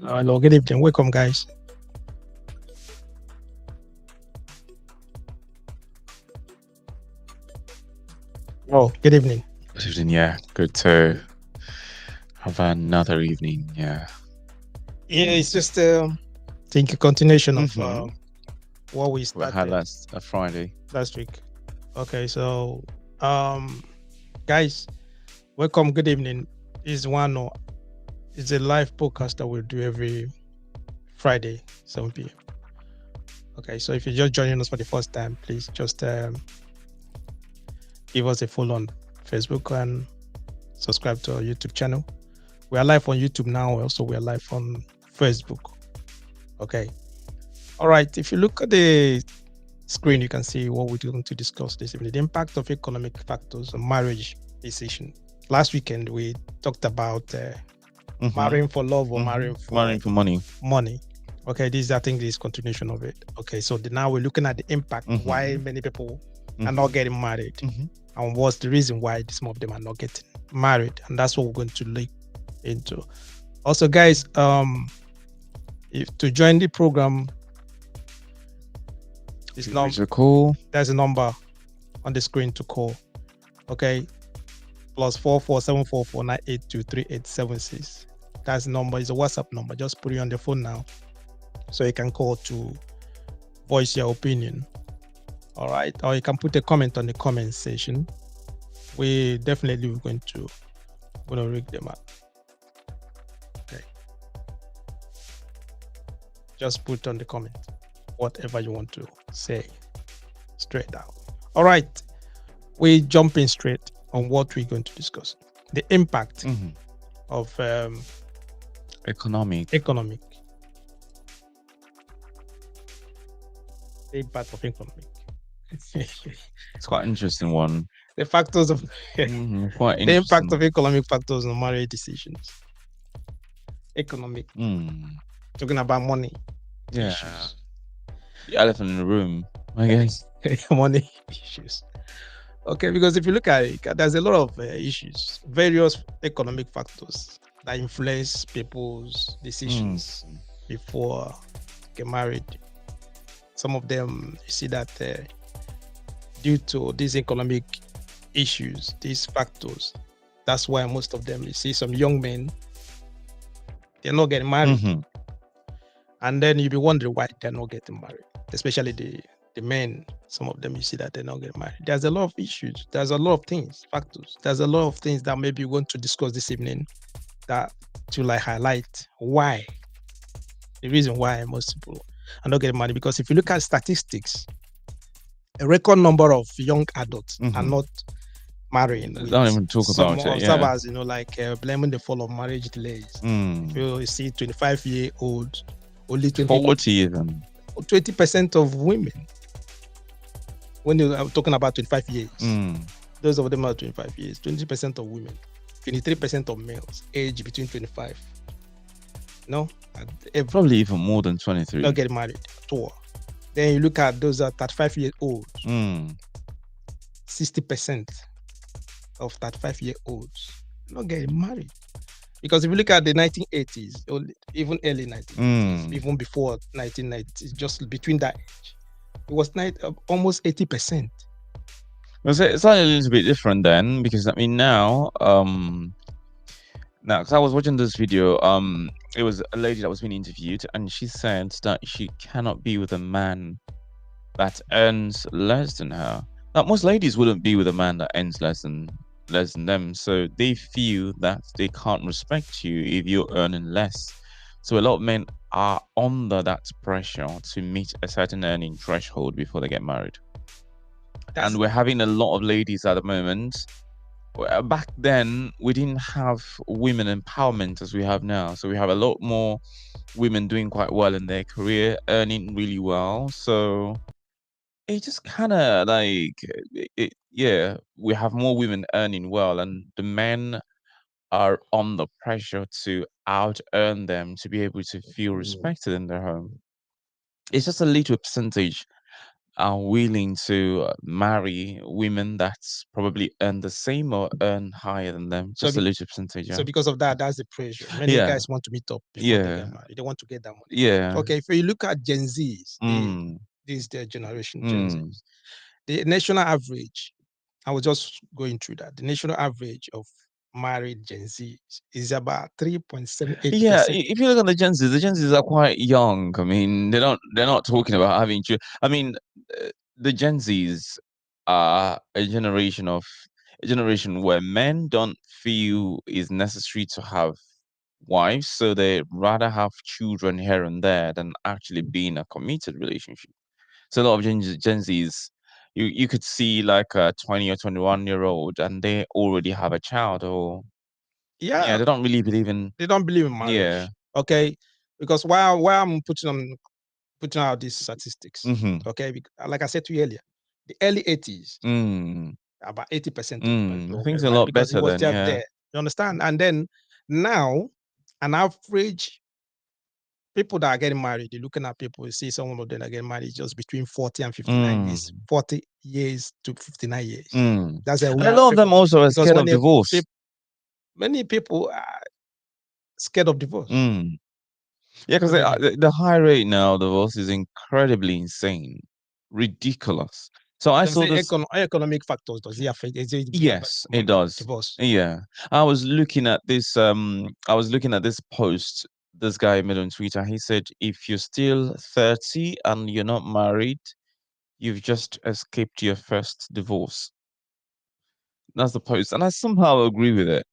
Hello, good evening. Welcome, guys. Oh, good evening. Good evening. Yeah, good to have another evening. Yeah. Yeah, it's just think a continuation of Mm-hmm. what we We had started last Friday. last week. Okay, so um, guys, welcome. Good evening. Is a live podcast that we'll do every Friday, 7 p.m. Okay, so if you're just joining us for the first time, please just give us a follow on Facebook and subscribe to our YouTube channel. We are live on YouTube now. Also, we are live on Facebook. Okay. All right. If you look at the screen, you can see what we're going to discuss this evening: the impact of economic factors on marriage decision. Last weekend, we talked about marrying for love or marrying Money for money. money. Okay, this I think this is continuation of it. Okay, so now we're looking at the impact, why many people are not getting married, and what's the reason why some of them are not getting married, and that's what we're going to look into. Also, guys, if to join the program, there's a number on the screen to call. Okay, +447449823876. That's the number. It's a WhatsApp number. Just put it on the phone now, so you can call to voice your opinion. All right, or you can put a comment on the comment section. We definitely going to read them out. Okay, just put on the comment whatever you want to say straight out. All right, we jumping straight on what we're going to discuss: the impact of economic. The impact of economic. It's quite an interesting one. The factors of quite the impact of economic factors on marriage decisions. Economic. Talking about money. Yeah. Issues. The elephant in the room, I guess. Money issues. Okay, because if you look at it, there's a lot of issues, various economic factors that influence people's decisions before get married. Some of them, you see that due to these economic issues, these factors, that's why most of them, you see some young men, they're not getting married. And then you'll be wondering why they're not getting married, especially the men. Some of them, you see that they're not getting married. There's a lot of issues. There's a lot of things, factors. There's a lot of things that maybe we want to discuss this evening that to like highlight why, the reason why most people are not getting married. Because if you look at statistics, a record number of young adults are not marrying. Don't even talk some about it. observers, like blaming the fall of marriage delays. You see 25-year-olds, only 40 even. 20% of women. When you're talking about 25 years, those of them are 25 years, 20% of women, 23% of males age between 25. No? Probably even more than 23. Not getting married at all. Then you look at those 35-year-olds, 60% of 35-year-olds not getting married. Because if you look at the 1980s, or even early 1980s, even before 1990s, just between that age, it was almost 80%. It's a little bit different then, because I mean now, because I was watching this video, it was a lady that was being interviewed, and she said that she cannot be with a man that earns less than her. Now, most ladies wouldn't be with a man that earns less than them, so they feel that they can't respect you if you're earning less. So a lot of men are under that pressure to meet a certain earning threshold before they get married. And we're having a lot of ladies at the moment. Back then, we didn't have women empowerment as we have now. So we have a lot more women doing quite well in their career, earning really well. So it just kind of like, we have more women earning well, and the men are under pressure to out earn them to be able to feel respected in their home. It's just a little percentage are willing to marry women that's probably earn the same or earn higher than them, So just a be, little percentage. so Yeah. because of that, that's the pressure. Many Yeah. guys want to meet up before they get Yeah. married. They want to get that money. Yeah. Okay, if you look at Gen Zs, Mm. this is their generation, Gen Mm. Zs. The national average, I was just going through that. The national average of married Gen Zs is about 3.78%. Yeah, if you look at the Gen Zs are quite young. I mean, they're not talking about having children. I mean, the Gen Zs are a generation where men don't feel is necessary to have wives, so they rather have children here and there than actually be in a committed relationship. So a lot of Gen Zs, you could see like a 20 or 21-year-old, and they already have a child, or yeah, Yeah, they don't really believe in they don't believe in yeah. marriage. Okay, because while I'm putting out these statistics, Mhm. okay, like I said to you earlier, the early 80s, Mm. about 80% of Mm. I people think get it's a married lot because it better was then, just yeah. there. You understand? And then now, an average people that are getting married, you're looking at people, you see some of them are getting married just between 40 and 59 years, Mm. 40 years to 59 years. Mm. That's a And a where lot of them people, also are because scared of divorce. many people are scared of divorce. Mm. Yeah, because What do you mean? the high rate now of divorce is incredibly insane, ridiculous. So I Does saw the this. economic factors, does it affect, is it bring about Yes, it does. divorce? Yeah, I was looking at this. I was looking at this post this guy made on Twitter. He said, "If you're still 30 and you're not married, you've just escaped your first divorce." That's the post, and I somehow agree with it.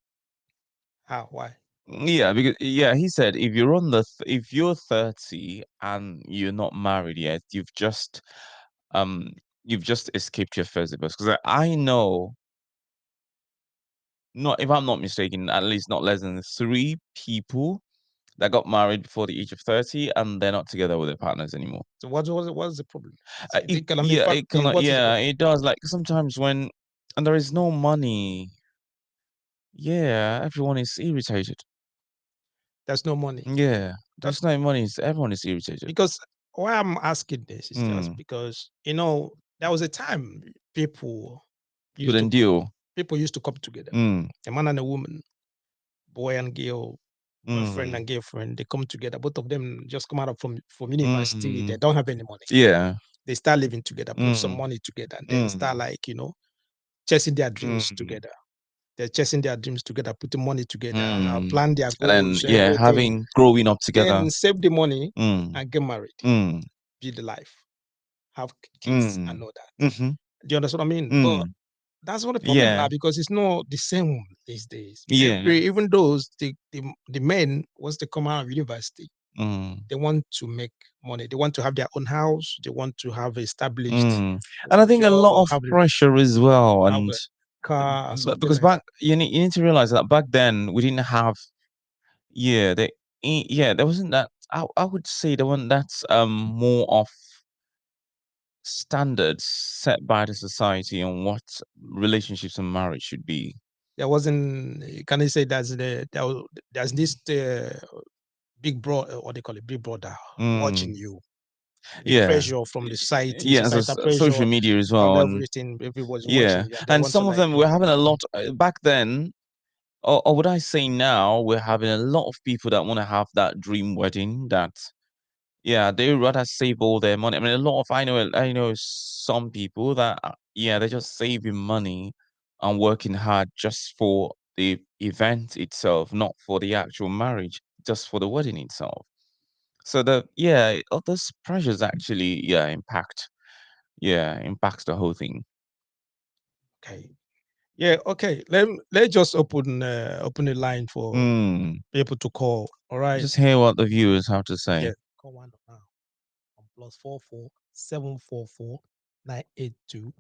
How? Why? Yeah, because yeah, he said if you're if you're 30 and you're not married yet, um you've just escaped your first divorce. Because I know, not if I'm not mistaken, at least not less than three people that got married before the age of 30 and they're not together with their partners anymore. So what's the problem? The economic Yeah, factor, what is the yeah, problem? it does. Like sometimes when and there is no money, yeah, everyone is irritated. There's no money. Yeah, Uh, there's no money, everyone is irritated. because why I'm asking this is just Mm. because there was a time used to Couldn't deal. people used to come together, Mm. a man and a woman, boy and girl, boyfriend Mm. and girlfriend. They come together. Both of them just come out of from university. They Mm. don't have any money. Yeah. They start living together, put some Mm. money together, and then start Mm. like chasing their dreams Mm. together. They're chasing their dreams together, putting money together, Mm. plan their And then goals, yeah, everything. having growing up together. Then save the money Mm. and get married, Mm. build the life, have kids, and Mm. all that. Mhm. Do you understand what I mean? But Mm. that's what the problem Yeah. now because it's not the same these days. Yeah. Even those the men once they come out of university, Mm. they want to make money. They want to have their own house. They want to have established Mm. And I think a job lot or of pressure as well. have And a car or something because like back that. you need to realize that back then we didn't have yeah, yeah, there wasn't that I would say there wasn't that more of standards set by the society on what relationships and marriage should be. There wasn't. Can I say there's this big bro what they call it big brother Mm, watching you. The yeah. pressure from the society, Yeah, so societal social pressure, media as and well, and everything. Everyone's yeah, watching you, and they and want to some of like them were having a lot back then, or would I say now, we're having a lot of people that want to have that dream wedding. That yeah, they would rather save all their money. I mean, a lot of I know some people that yeah, they're just saving money and working hard just for the event itself, not for the actual marriage, just for the wedding itself. So the yeah, all those pressures actually yeah impacts the whole thing. okay. Yeah, okay. Let's just open the line for Mm. people to call. All right. Just hear what the viewers have to Yeah. say. Call one now on +44 744 982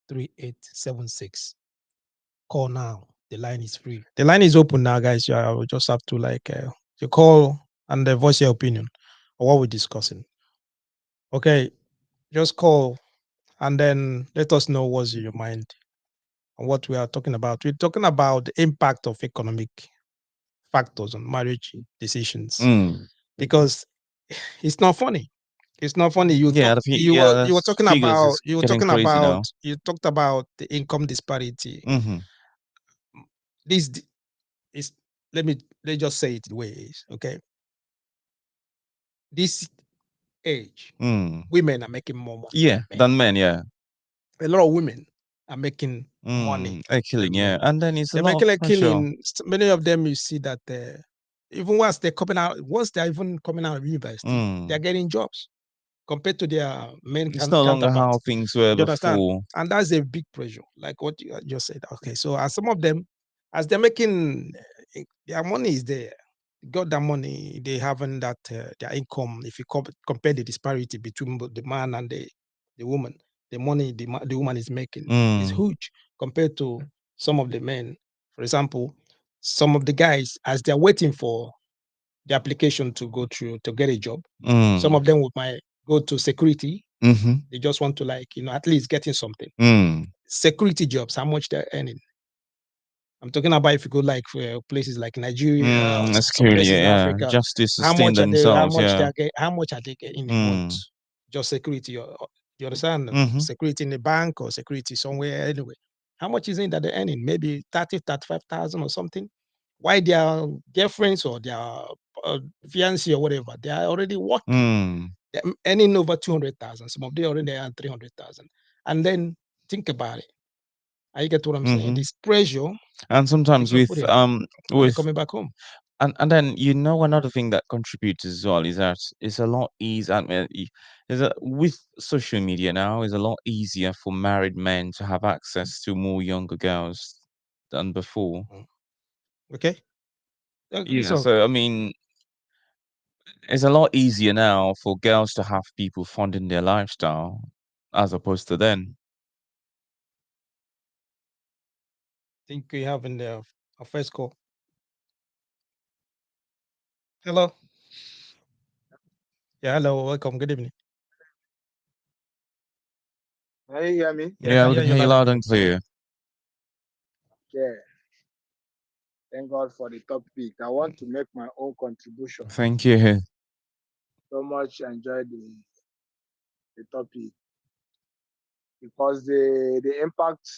3876. Call now. The line is free. The line is open now, guys. Yeah, I will just have to like you call and voice your opinion on what we're discussing. Okay, just call and then let us know what's in your mind on what we are talking about. We're talking about the impact of economic factors on marriage decisions Mm. because it's not funny. It's not funny. Yeah, You were that's talking figures about is getting crazy now. you talked about the income disparity. Mm-hmm. This is let's just say it the way it is. Okay, this age, Mm. women are making more money Yeah, than men. than men. Yeah. A lot of women are making Mm. money A killing. than Yeah, men. and then it's a They're lot of making a pressure. killing. Many of them, you see that even once they're even coming out of university, they're Mm. getting jobs compared to their men It's no longer how counterparts. things were You understand? before. And that's a big pressure, like what you just said. Okay, so as some of them, as they're making their money is there, got that money, they having that their income. If you compare the disparity between the man and the woman, the money the woman is making is Mm. huge compared to some of the men. For example, some of the guys, as they're waiting for the application to go through to get a job, some Mm. of them might go to security. Mm-hmm. They just want to at least getting something. Mm. Security jobs, how much they're earning. I'm talking about if you go like for places like Nigeria or some Security. places in Yeah, Africa, just to sustain how themselves. much Yeah. they get, how much are they getting in a month? Mm. Just security, you understand? Mm-hmm. Security in the bank or security somewhere anyway. How much is it that they're earning? Maybe 30, 35,000 or something. Why their girlfriends or their fiancé or whatever, they are already working. Mm. They're earning over 200,000. Some of them already earn 300,000. And then think about it. I get what I'm saying. Mm-hmm. This pressure And sometimes people are putting when they're with coming back home. and then another thing that contributes as well is that it's a lot easier. Is that with social media now, it's a lot easier for married men to have access to more younger girls than before. Mm. Okay. Yeah, So so I mean, it's a lot easier now for girls to have people funding their lifestyle as opposed to then. think we have in the our first call. Hello. Yeah, hello, welcome. Good evening. Can you hear me? Yeah, I Yeah, can we hear can you hear you loud and loud clear. and clear. Yeah. Thank God for the topic. I want to make my own contribution. Thank you. So much enjoy the topic because the impact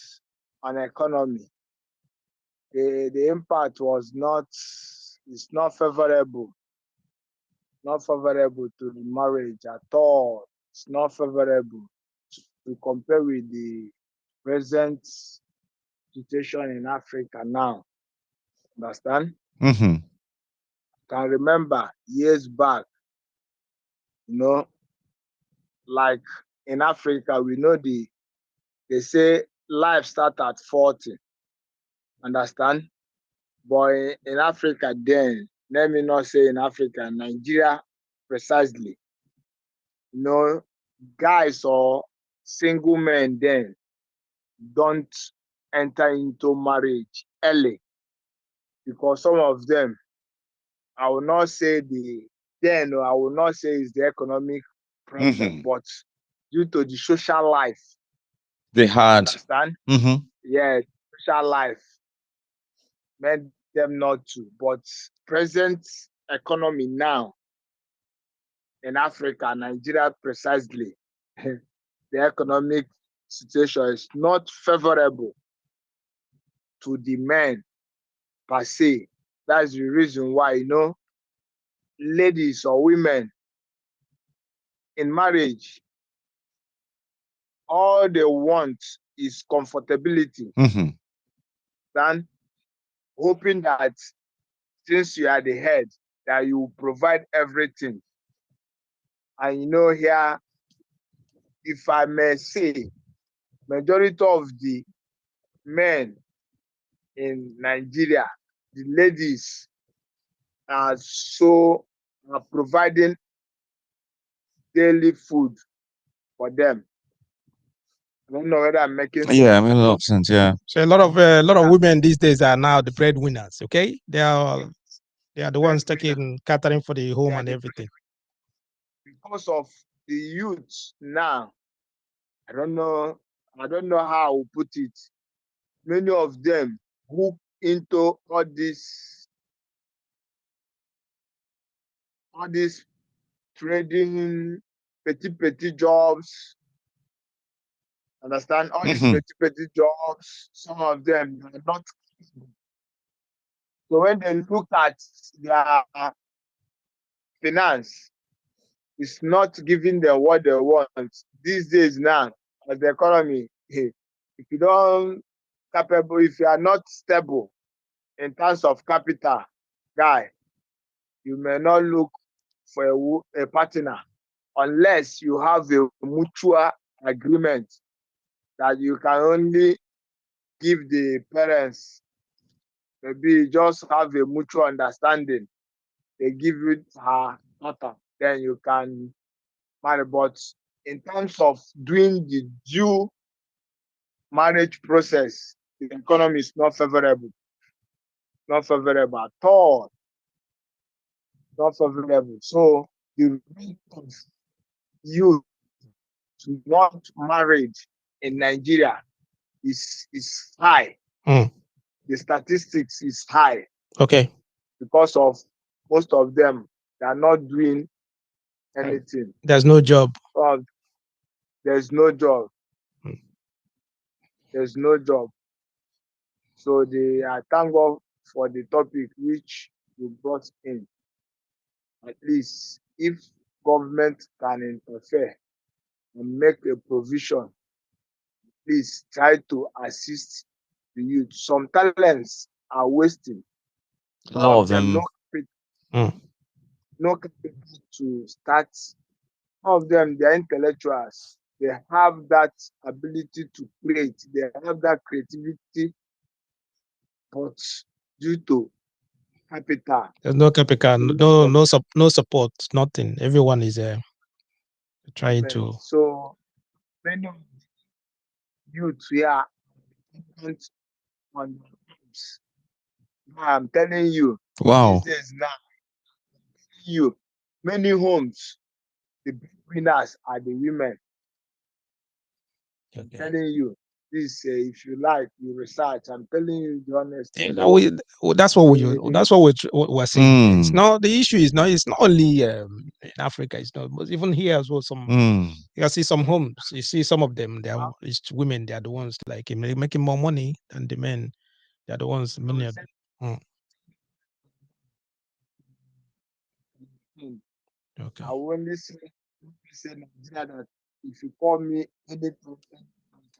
on economy, the impact was not it's not favorable to the marriage at all. It's not favorable to compare with the present situation in Africa now. Understand? Mm-hmm. Can remember years back, you know, like in Africa, we know they say life start at 40. Understand? But in Africa then, let me not say in Africa, Nigeria precisely, you know, guys or single men then don't enter into marriage early because some of them, I will not say or I will not say it's the economic problem, Mm-hmm. but due to the social life, They had. understand? Mm-hmm. Yeah, social life made them not to. But present economy now in Africa, Nigeria precisely, the economic situation is not favorable to the men per se. That's the reason why, ladies or women in marriage, all they want is comfortability. Mm-hmm. Then hoping that since you are the head, that you provide everything. And here, if I may say, majority of the men in Nigeria, the ladies are providing daily food for them. I don't know whether I'm making Yeah, I sense. mean, a lot of sense. Yeah. So a lot of Yeah, women these days are now the breadwinners. Okay, they are the ones breadwinner. taking catering for the They home are and the everything. because of the youth now. I don't know. I don't know how I will put it. Many of them hook into all this trading petty jobs. Understand? All these Mm-hmm. petty jobs, some of them are not. So when they look at their finance, it's not giving them what they want. These days now, as the economy, if you don't capable, if you are not stable in terms of capital, guy, you may not look for a partner unless you have a mutual agreement that you can only give the parents, maybe just have a mutual understanding. They give you her daughter, then you can marry. But in terms of doing the due marriage process, the economy is not favorable. Not favorable at all. Not favorable. So the rate of youth to not married in Nigeria is high. Mm. The statistics is high Okay. because of most of them they are not doing anything. There's no job. There's no job. Mm. There's no job. So I thank God for the topic which you brought in. At least if government can interfere and make a provision, please try to assist the youth. Some talents are wasting. A Some lot of of them them. no capital to start. Some of them, they're intellectuals. They have that ability to create. They have that creativity, but due to capital, There's no capital, no support, nothing. Everyone is trying to. so many youth here dependent on homes. I'm telling you, Wow. these days now, many homes, the winners are the women. I'm telling you, this if you like, you research. I'm telling you the honest truth. That's what we're saying here. It's Mm. not the issue. It's not only in Africa. It's not, but even here as well. Mm. You can see some homes. You see some of them. It's women. They are the ones like making more money than the men. They are the ones. Many of them. Okay. I will only say Nigeria that if you call me anything,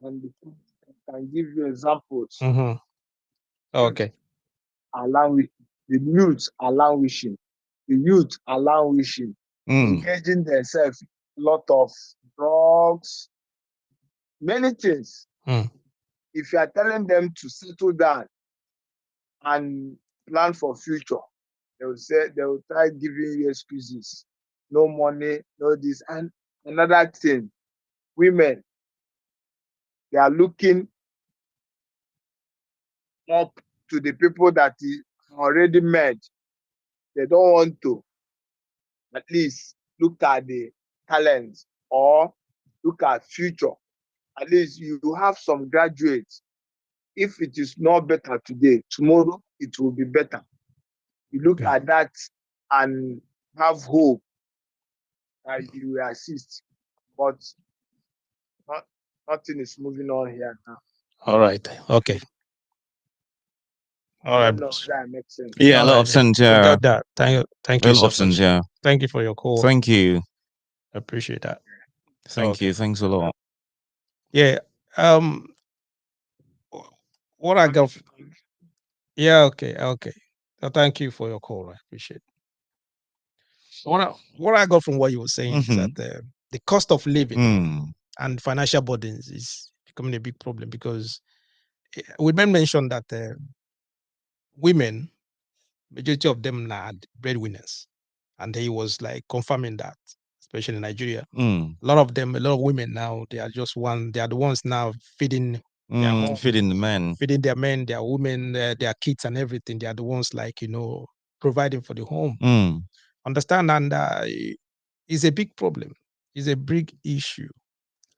I can give you examples. Mm-hmm. Okay. The youth are languishing. The youth are languishing, engaging themselves in a lot of drugs, many things. If you are telling them to settle down and plan for future, they will try giving you excuses. No money, no this. And another thing, women, they are looking up to the people that is already met. They don't want to at least look at the talents or look at future. At least you have some graduates. If it is not better today, tomorrow it will be better. You look at that and have hope that you will assist. But nothing is moving on here now. All right. Okay. All right. That makes sense. Yeah, a lot of sense. Yeah, got that. Thank you a lot so of sense. much. Yeah. Thank you for your call. Thank you. I appreciate that. Thank you. Thanks a lot. Yeah. What I got. Yeah. Okay. Okay. Thank you for your call. I appreciate it. What I got from what you were saying is that the cost of living and financial burdens is becoming a big problem because we mentioned that women, majority of them are breadwinners, and he was like confirming that, especially in Nigeria. A lot of women now, they are the ones now feeding their home, feeding the men, feeding their men, their women, their kids, and everything. They are the ones like providing for the home. Understand, and it's a big problem. It's a big issue,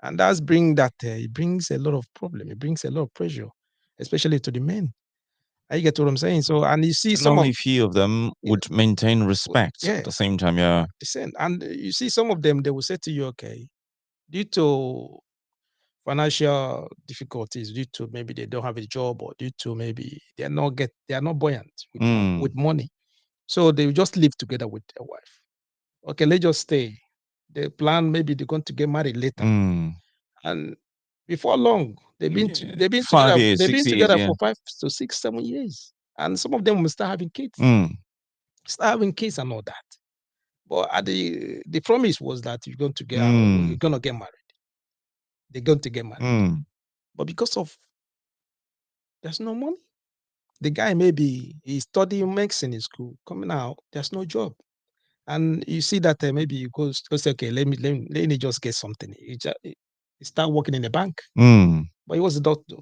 and it brings a lot of problem. It brings a lot of pressure, especially to the men. I get what I'm saying. So, and you see And some of, only few of them you know, would maintain respect yeah, at the same time. Yeah. descent. And you see some of them, they will say to you, okay, due to financial difficulties, due to maybe they don't have a job, or due to maybe they are not buoyant with Mm. money. So they will just live together with their wife. Okay, let's just stay. They plan maybe they're going to get married later. Mm. And before long, Yeah. they've been 5 years, they've 6 been years. together Yeah. for 5 to 6, 7 years. And some of them will start having kids. Mm. Start having kids and all that. But at the promise was that you're Mm. gonna get married. They're going to get married. Mm. But because of there's no money. The guy maybe he's studying medicine in school, coming out, there's no job. And you see that maybe he goes, okay, let me just get something. He start working in a bank, Mm. but he was a doctor.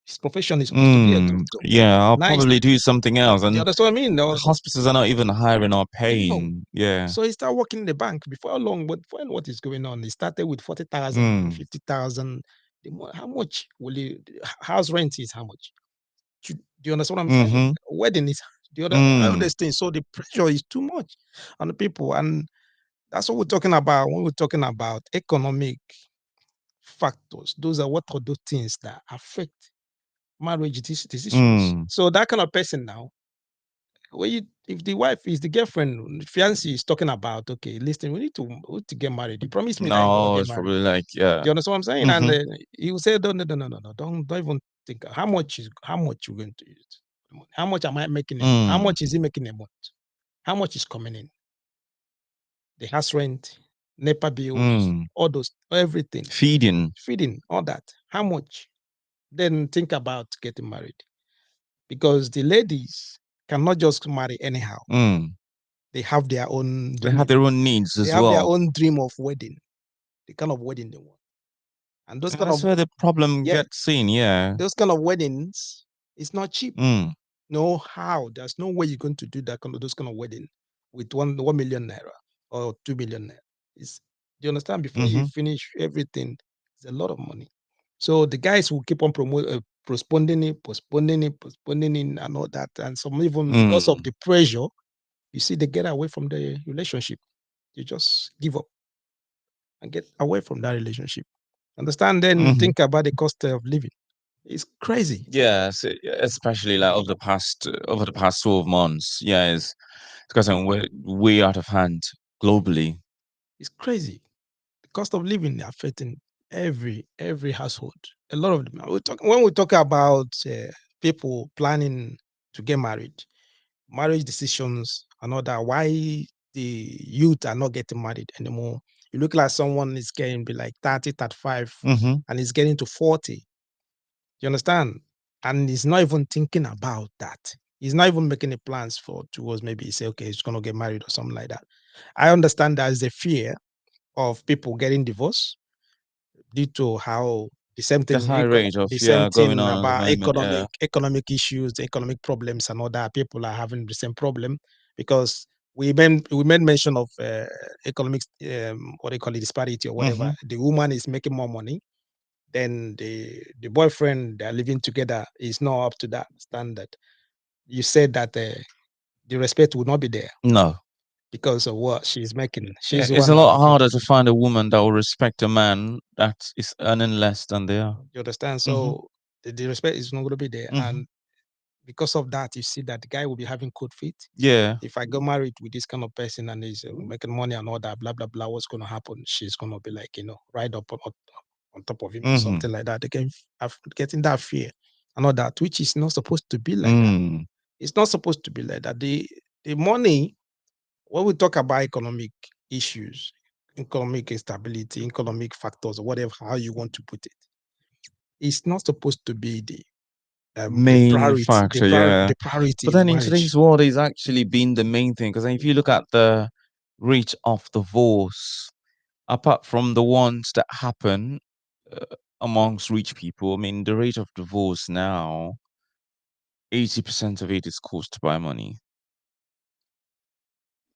His profession is supposed to be a Mm. doctor. Yeah, I'll Nice. probably do something else. Do you And understand what I mean? the hospitals are not even hiring or No. paying. Yeah. So he started working in the bank. Before how long? But what is going on? He started with 40,000, Mm. 50,000. How much will he? House rent is how much? Do you understand what I'm saying? Mm-hmm. Wedding is the other. I Mm. understand. So the pressure is too much on the people, and that's what we're talking about when we're talking about economic factors. Those are what are those things that affect marriage decisions. Mm. So that kind of person now, if the wife is the girlfriend, fiancé is talking about, okay, listen, we need to get married. You promised me that you're gonna No, get it's married. probably like, Do yeah. you understand what I'm saying? And Mm-hmm. he will say, no, no, no, no, no, no, don't even think how much you're going to use. How much am I making a month? How Mm. much is he making a month? How much is coming in? The house rent, NEPA bills, Mm. all those, everything, Feeding. feeding, all that. How much? Then think about getting married. Because the ladies cannot just marry anyhow. Mm. They have their own They have dream. their own needs They as have their well. own dream of wedding, the kind of wedding they want. And those And kind that's of where the problem yeah, gets seen. Yeah. those kind of weddings, it's not cheap. Mm. No how. There's no way you're going to do those kind of wedding with 1 million naira or 2 million naira. Do you understand? Before you Mm-hmm. finish everything, it's a lot of money. So the guys will keep on postponing it, postponing it, postponing it, and all that. And some even because of Mm. the pressure, you see, they get away from the relationship. You just give up and get away from that relationship. Understand? Then Mm-hmm. think about the cost of living. It's crazy. Yes, especially like over the past 12 months. Yeah, it's because we're way out of hand globally. It's crazy. The cost of living affecting every household. A lot of them. When we talk about people planning to get married, marriage decisions and all that, why the youth are not getting married anymore. You look like someone is getting be like 30, 35, Mm-hmm. and is getting to 40. You understand? And he's not even thinking about that. He's not even making any plans for towards maybe he say, okay, he's gonna get married or something like that. I understand there's a fear of people getting divorced due to how The high rate of, the same yeah, going thing on at the about moment. Yeah. economic issues, economic problems, and all that. People are having the same problem because we made mention of economic what they call it, disparity or Mm-hmm. whatever. The woman is making more money, then the boyfriend they're living together is not up to that standard. You said that the respect will not be there No. because of what she's making. Yeah, She's the it's one a that lot making. harder to find a woman that will respect a man that is earning less than they are. You understand? Mm-hmm. So the respect is not going to be there, Mm-hmm. and because of that, you see that the guy will be having cold feet. Yeah. If I go married with this kind of person and he's making money and all that, blah blah blah, what's going to happen? She's going to be like, right up on top of him or Mm-hmm. something like that. They can have getting that fear and all that, which is not supposed to be like that. Mm. It's not supposed to be like that. The money, when we talk about economic issues, economic instability, economic factors, or whatever, how you want to put it, it's not supposed to be the Main priority, factor, yeah. the priority But in then in marriage. today's world, it's actually been the main thing. Because if you look at the rate of divorce, apart from the ones that happen amongst rich people, I mean, the rate of divorce now, 80% of it is caused by money.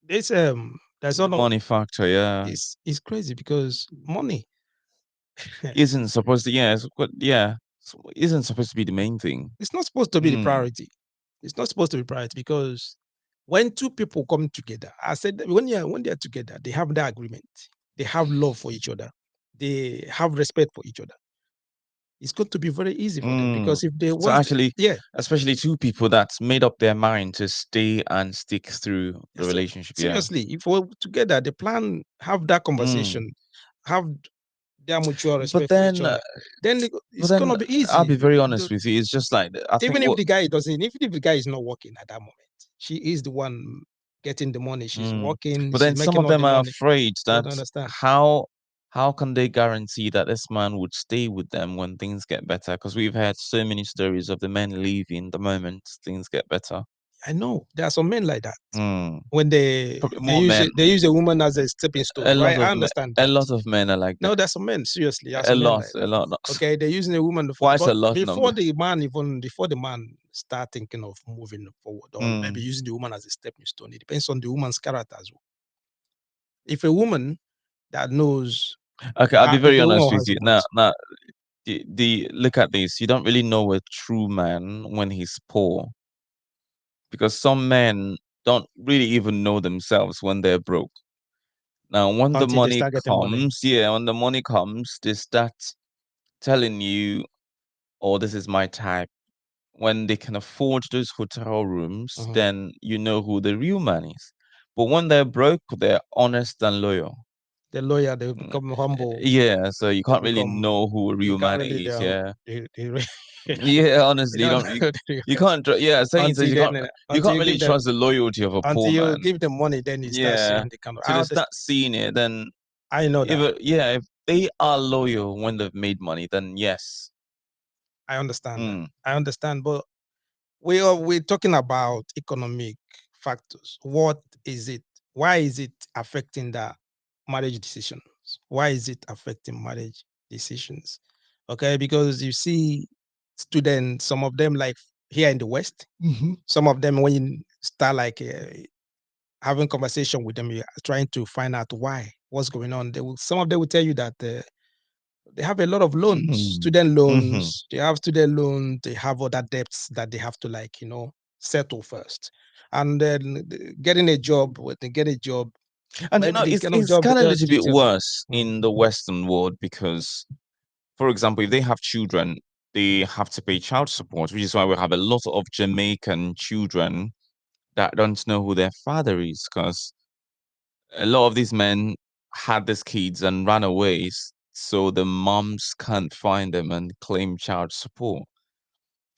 There's The no money factor, yeah, it's crazy because money. isn't supposed to, yeah, yeah. isn't supposed to be the main thing. It's not supposed to be the Mm. priority. It's not supposed to be priority because when two people come together, I said that when they're together, they have that agreement. They have love for each other. They have respect for each other. It's going to be very easy for them Mm. because if they So once, actually, yeah, especially two people that's made up their mind to stay and stick through the so relationship. Yeah. seriously, if we're together, the plan, have that conversation, have their mutual But respect for each then, other, then but it's then gonna be I'll easy. be very honest with you. It's just like I think Even if what. the guy doesn't, even if the guy is not working at that moment, she is the one getting the money. She's Mm. working, But she's then some making of all the them are money. afraid You that don't understand? how can they guarantee that this man would stay with them when things get better? Because we've had so many stories of the men leaving the moment things get better. I know there are some men like that. Mm. When Probably more men. they use a woman as a stepping stone, A right? lot I of understand a that. lot of men are like No, that. there's some men. Seriously, there are A some men lot, like a lot. Not okay, they're using a woman for, quite a but lot number. before the man start thinking of moving forward or maybe Mm. using the woman as a stepping stone, it depends on the woman's character as well. If a woman that knows Okay, I'll be if very the woman honest with has you. what Now, the look at this. You don't really know a true man when he's poor, because some men don't really even know themselves when they're broke. Now, when the until they money start getting money. comes, yeah, when the money comes, they start telling you, "Oh, this is my type." When they can afford those hotel rooms, Mhm. then you know who the real man is. But when they're broke, they're honest and loyal. The lawyer, they Mm, become humble. Yeah, so you They can't really become know who a you real can't man really is. Yeah, they yeah. you Honestly, don't you can't. Yeah, saying says you until can't you really give them trust the loyalty of a until poor you man. give them money, then you start Yeah, seeing the kind of till they start seeing it, then I know that. if they are loyal when they've made money, then yes. I understand that. Mm. I understand, but we're talking about economic factors. What is it? Why is it affecting the marriage decisions? Why is it affecting marriage decisions? Okay, because you see students, some of them like here in the West, some of them when you start like having conversation with them, you're trying to find out why, what's going on. Some of them will tell you that they have a lot of loans, Mhm. student Mhm. loans. They have student loans. They have other debts that they have to like settle first, and then getting a job. When they get a job, And maybe the kind of it's job kind of a little they bit just worse in the Western world because, for example, if they have children, they have to pay child support, which is why we have a lot of Jamaican children that don't know who their father is, because a lot of these men had these kids and ran away, so the moms can't find them and claim child support.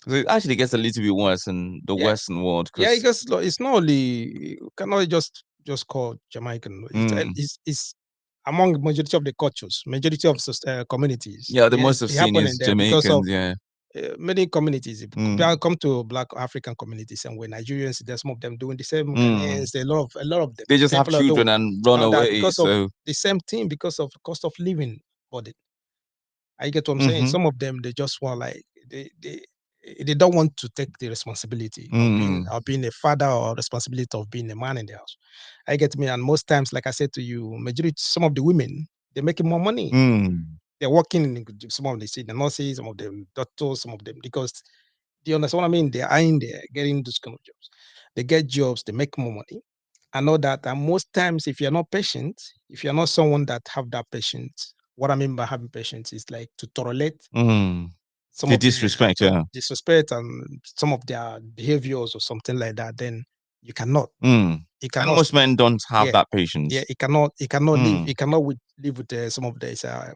So it actually gets a little bit worse in the yeah, Western world yeah. because, Because it's not only you cannot just call Jamaican. mm, It's among majority of the cultures, majority of communities. yeah, the most Yes, I've it seen happening is there because of Jamaicans. Yeah. many communities. If Mm, come to Black African communities and we're Nigerians, there's some of them doing the same. mm. Ghanaians, a lot of them. They just have People are doing children and run that away. because of So, the same thing, because of cost of living. But I get what I'm saying. mm-hmm, Some of them they just want like they don't want to take the responsibility mm, of being a father or responsibility of being a man in the house. I get me. And most times, like I said to you, majority some of the women they're making more money. mm, They're working in some of them, see the nurses, some of them doctors, some of them because do you understand what I mean? They're in there getting those kind of jobs. They get jobs, they make more money. I know that. And most times, if you're not patient, if you're not someone that have that patience, what I mean by having patience is like to tolerate mm. some The of the disrespect, yeah. disrespect and some of their behaviors or something like that. Then you cannot, Mm. you And cannot, most men don't have yeah, that yeah, patience. you cannot live, Mm, live with some of the,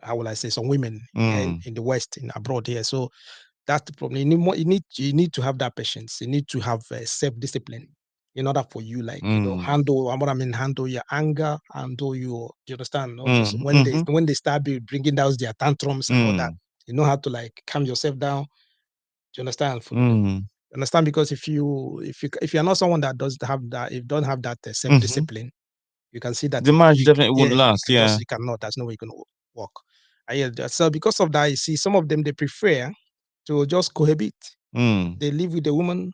how will I say, some women here mm, in the West, in abroad here. So that's the problem. You need more. You need to have that patience. You need to have self-discipline in order for you, like mm, handle. What I mean, handle your anger, handle your. Do you understand? Not just mm, mm-hmm, when they start bringing down their tantrums and all that. mm, You know how to like calm yourself down. Do you understand? mm, Understand because if you're not someone that does have that, if you don't have that mm-hmm. self-discipline, you can see that The marriage you definitely yeah wouldn't last. Yeah. you cannot. There's no way you can work. I hear that. So because of that, you see some of them they prefer to just cohabit. Mm. They live with the woman.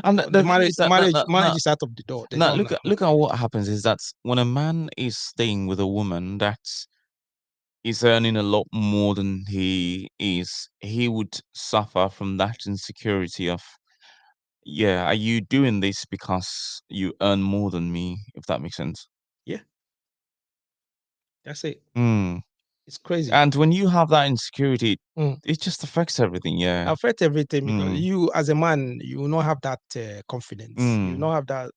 And The the thing is that marriage is out of the door. They now don't. look at what happens is that when a man is staying with a woman, is earning a lot more than he is, he would suffer from that insecurity of, yeah, are you doing this because you earn more than me, if that makes sense? Yeah, that's it. Mm. It's crazy. And when you have that insecurity, Mm. it just affects everything, yeah. Affect everything because Mm. you, as a man, you will not have that confidence. You will Mm. not have that.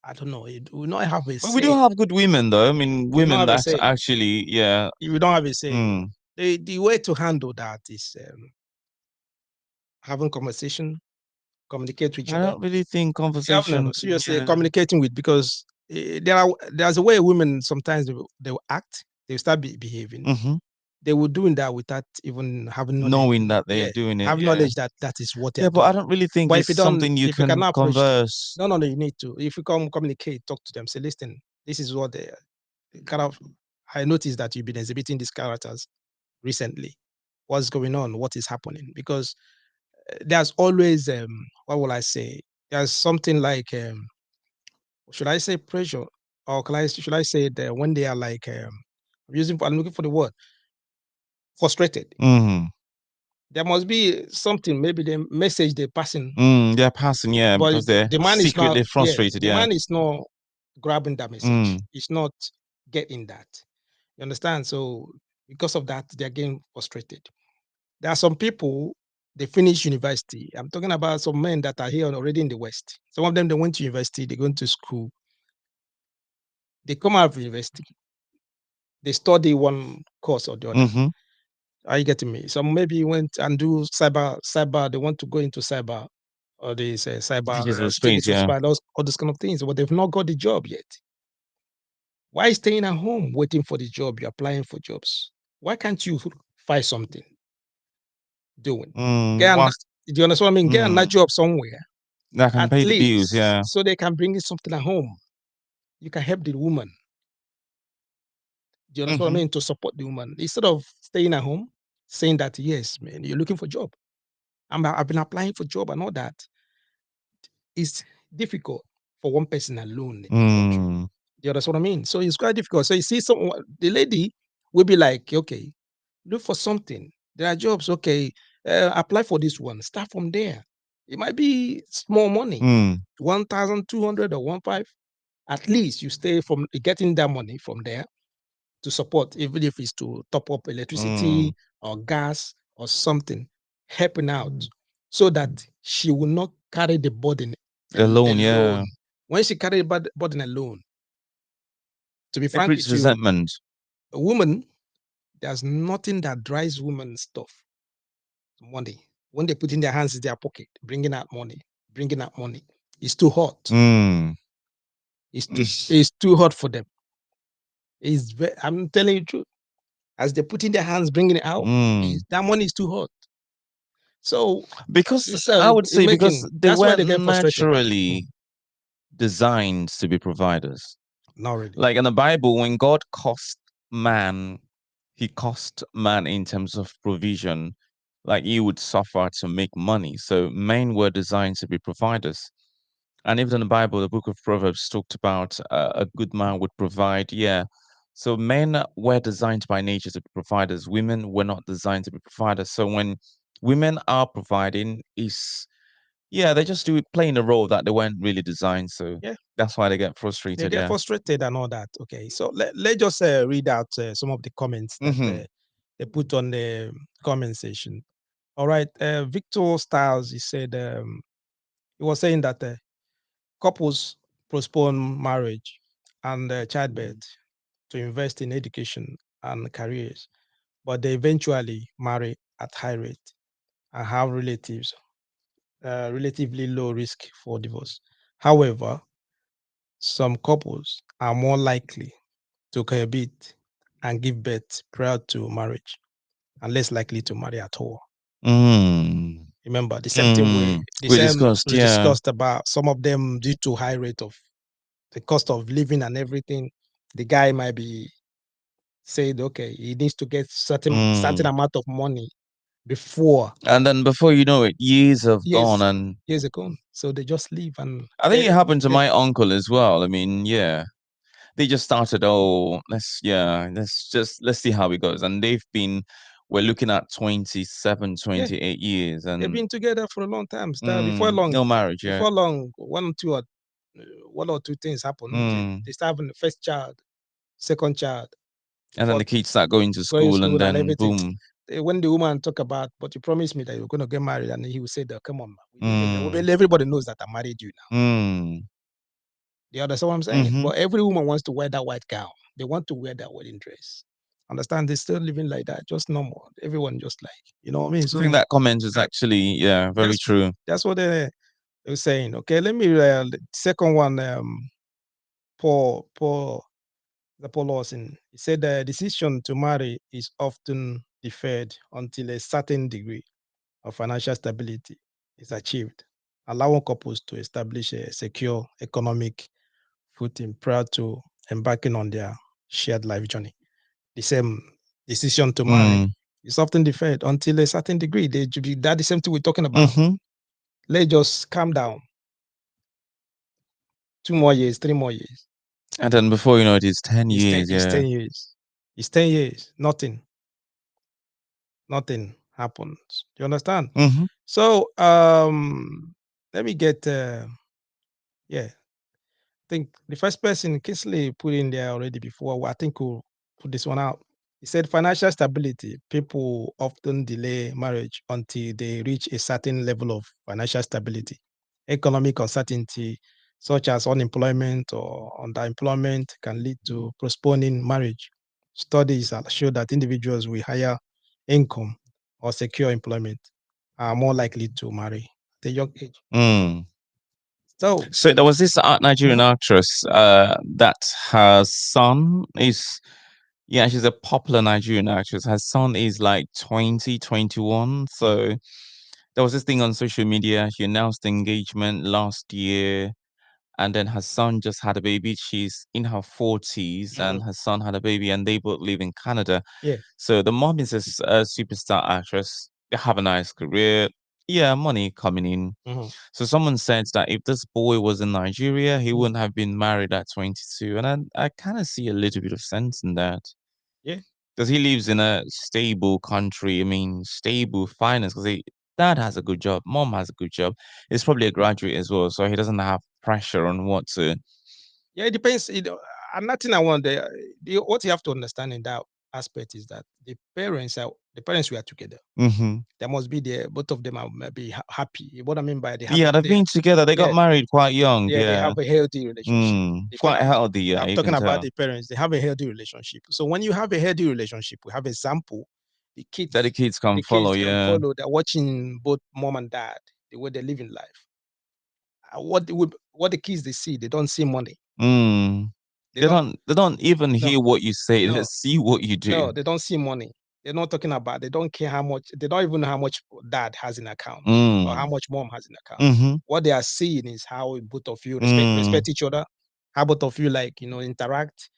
I don't know. You will not have a But we do say. have good women, though. I mean, You will not women have a that say. actually, yeah. You don't have a say. Mm. The way to handle that is having conversation, communicate with each I other. don't really think Yeah, no, conversation, no. Seriously, yeah. communicating with, because there's a way women sometimes they will act. They will start behaving. Hmm. They will doing that without even having knowledge. Knowing that they're Yeah, doing it, having yeah. knowledge that that is what they Yeah, are but I doing. don't really think But if you it's don't, something you if you can cannot approach, converse. no, you need to. If you come communicate, talk to them, say, listen, this is what they kind of. I noticed that you've been exhibiting these characters recently. What's going on? What is happening? Because there's always what will I say? There's something like should I say pressure, or should I say that when they are like I'm looking for the word frustrated. Mm. There must be something, maybe the message they're passing, They're passing, yeah, but because they're the man is not. secretly Yeah, frustrated, the yeah. man is not grabbing that message. Mm. He's not getting that. You understand? So because of that, they're getting frustrated. There are some people, they finish university. I'm talking about some men that are here already in the West. Some of them, they went to university, they go to school, they come out of university, they study one course or the other. Mm-hmm. Are you getting me? Some maybe went and do cyber, they want to go into cyber, or they say cyber, Digital space, digital yeah. cyber, all those kind of things, but they've not got the job yet. Why staying at home waiting for the job? You're applying for jobs. Why can't you find something doing? Get an, Whilst, do you understand what I mean? Get another job somewhere, that can at pay the bills, least, yeah. so they can bring in something at home. You can help the woman. Do you understand what I Mm-hmm. mean? To support the woman instead of staying at home, saying that yes, man, you're looking for a job. I've been applying for job and all that. It's difficult for one person alone in the country. Mm. Do you understand what I mean? So it's quite difficult. So you see, someone, the lady will be like, okay, look for something. There are jobs. Okay, apply for this one. Start from there. It might be small money, Mm. 1,200 or 1,500. At least you stay from getting that money from there to support, even if it's to top up electricity Mm. or gas or something, helping out so that she will not carry the burden Alone, yeah. alone. When she carry the burden alone, to be It frank creates with you, resentment. a woman, there's nothing that drives women stuff money. When they put in their hands in their pocket, bringing out money, it's too hot. Mm. It's too hot for them. I'm telling you the truth. As they put in their hands, bringing it out, Mm. that money is too hot. So Because it's I would say because making, they that's why weren't they get frustrated. naturally designed to be providers. Not really. Like in the Bible, when God cost man, he cost man in terms of provision. Like he would suffer to make money. So men were designed to be providers. And even in the Bible, the book of Proverbs talked about a good man would provide. Yeah. So men were designed by nature to be providers. Women were not designed to be providers. So when women are providing, is yeah, they just do playing a role that they weren't really designed. So Yeah, that's why they get they frustrated. get Yeah. frustrated and all that. Okay, so let's just read out some of the comments that Mm-hmm. they put on the comment section. All right, Victor Styles, he said he was saying that couples postpone marriage and childbirth to invest in education and careers, but they eventually marry at high rate and have relatively low risk for divorce. However, some couples are more likely to cohabit and give birth prior to marriage and less likely to marry at all. Mm. Remember, the same thing the We same discussed, we yeah. discussed about some of them due to high rate of the cost of living and everything. The guy might be said, okay, he needs to get certain amount of money before And then before you know it, years have gone, years and years ago. So they just leave and I think it happened to my uncle as well. I mean, yeah, they just started. Oh, let's see how it goes. And we're looking at 27, Yeah, 28 years, they've and been together for a long time. Start before long, no marriage yet. one or two things happen. Mm. They start having the first child, second child, And then the fourth, kids start going to going to school, and school and then everything. boom. When the woman talk about, but you promised me that you're going to get married, and he will say that, come on, man, we live in, Mm. everybody knows that I married you now. Mm. You understand what I'm saying? Mm-hmm. But every woman wants to wear that white gown. They want to wear that wedding dress. Understand? They're still living like that, just normal. Everyone just like, you know what I mean? I So think that comment is actually, yeah, very that's true. that's what they're saying. Okay, let me second one. Paul Lawson. He said the decision to marry is often deferred until a certain degree of financial stability is achieved, allowing couples to establish a secure economic footing prior to embarking on their shared life journey. The same decision to marry Mm. is often deferred until a certain degree. That the same thing we're talking about. Mm-hmm. Let's just calm down. 2 more years, 3 more years. And then before you know it, it's 10 years, It's yeah. 10 years. It's 10 years. Nothing happens. Do you understand? Mm-hmm. So let me get yeah. I think the first person Kingsley put in there already before. I think we'll put this one out. He said financial stability. People often delay marriage until they reach a certain level of financial stability. Economic uncertainty, such as unemployment or underemployment, can lead to postponing marriage. Studies show that individuals with higher income or secure employment are more likely to marry at a young age. Mm. So, So there was this Nigerian mhm, actress that her son is, yeah, she's a popular Nigerian actress. Her son is like 20, 21. So there was this thing on social media. She announced engagement last year, and then her son just had a baby. She's in her 40s, mhm, and her son had a baby, and they both live in Canada. yeah. So the mom is a superstar actress. They have a nice career. Yeah, money coming in. Mhm, So someone said that if this boy was in Nigeria, he mhm, wouldn't have been married at 22. And I kind of see a little bit of sense in that. yeah. Because he lives in a stable country. I mean, stable finance. Because dad has a good job, mom has a good job. He's probably a graduate as well, so he doesn't have pressure on what to. Yeah, it depends. Another thing I want what you have to understand in that aspect is that the parents were together. Hmm. There must be there. Both of them are maybe happy. What I mean by Yeah, they've they been together. They got yeah married quite young. they Yeah. have a healthy relationship. Mm. The Quite healthy. Yeah, I'm you talking can about tell the parents. They have a healthy relationship. So when you have a healthy relationship, we have example. The that the kids, kids can the follow. kids can Yeah. follow. They're watching both mom and dad the way they live in life. What the kids they see, they don't see money. Mm. They don't. They don't even No, hear what you say. They no. see what you do. No, they don't see money. They're not talking about. They don't care how much. They don't even know how much dad has in account or how Mm. much mom has in account. Mm-hmm. What they are seeing is how both of you Mm. respect each other, how both of you interact,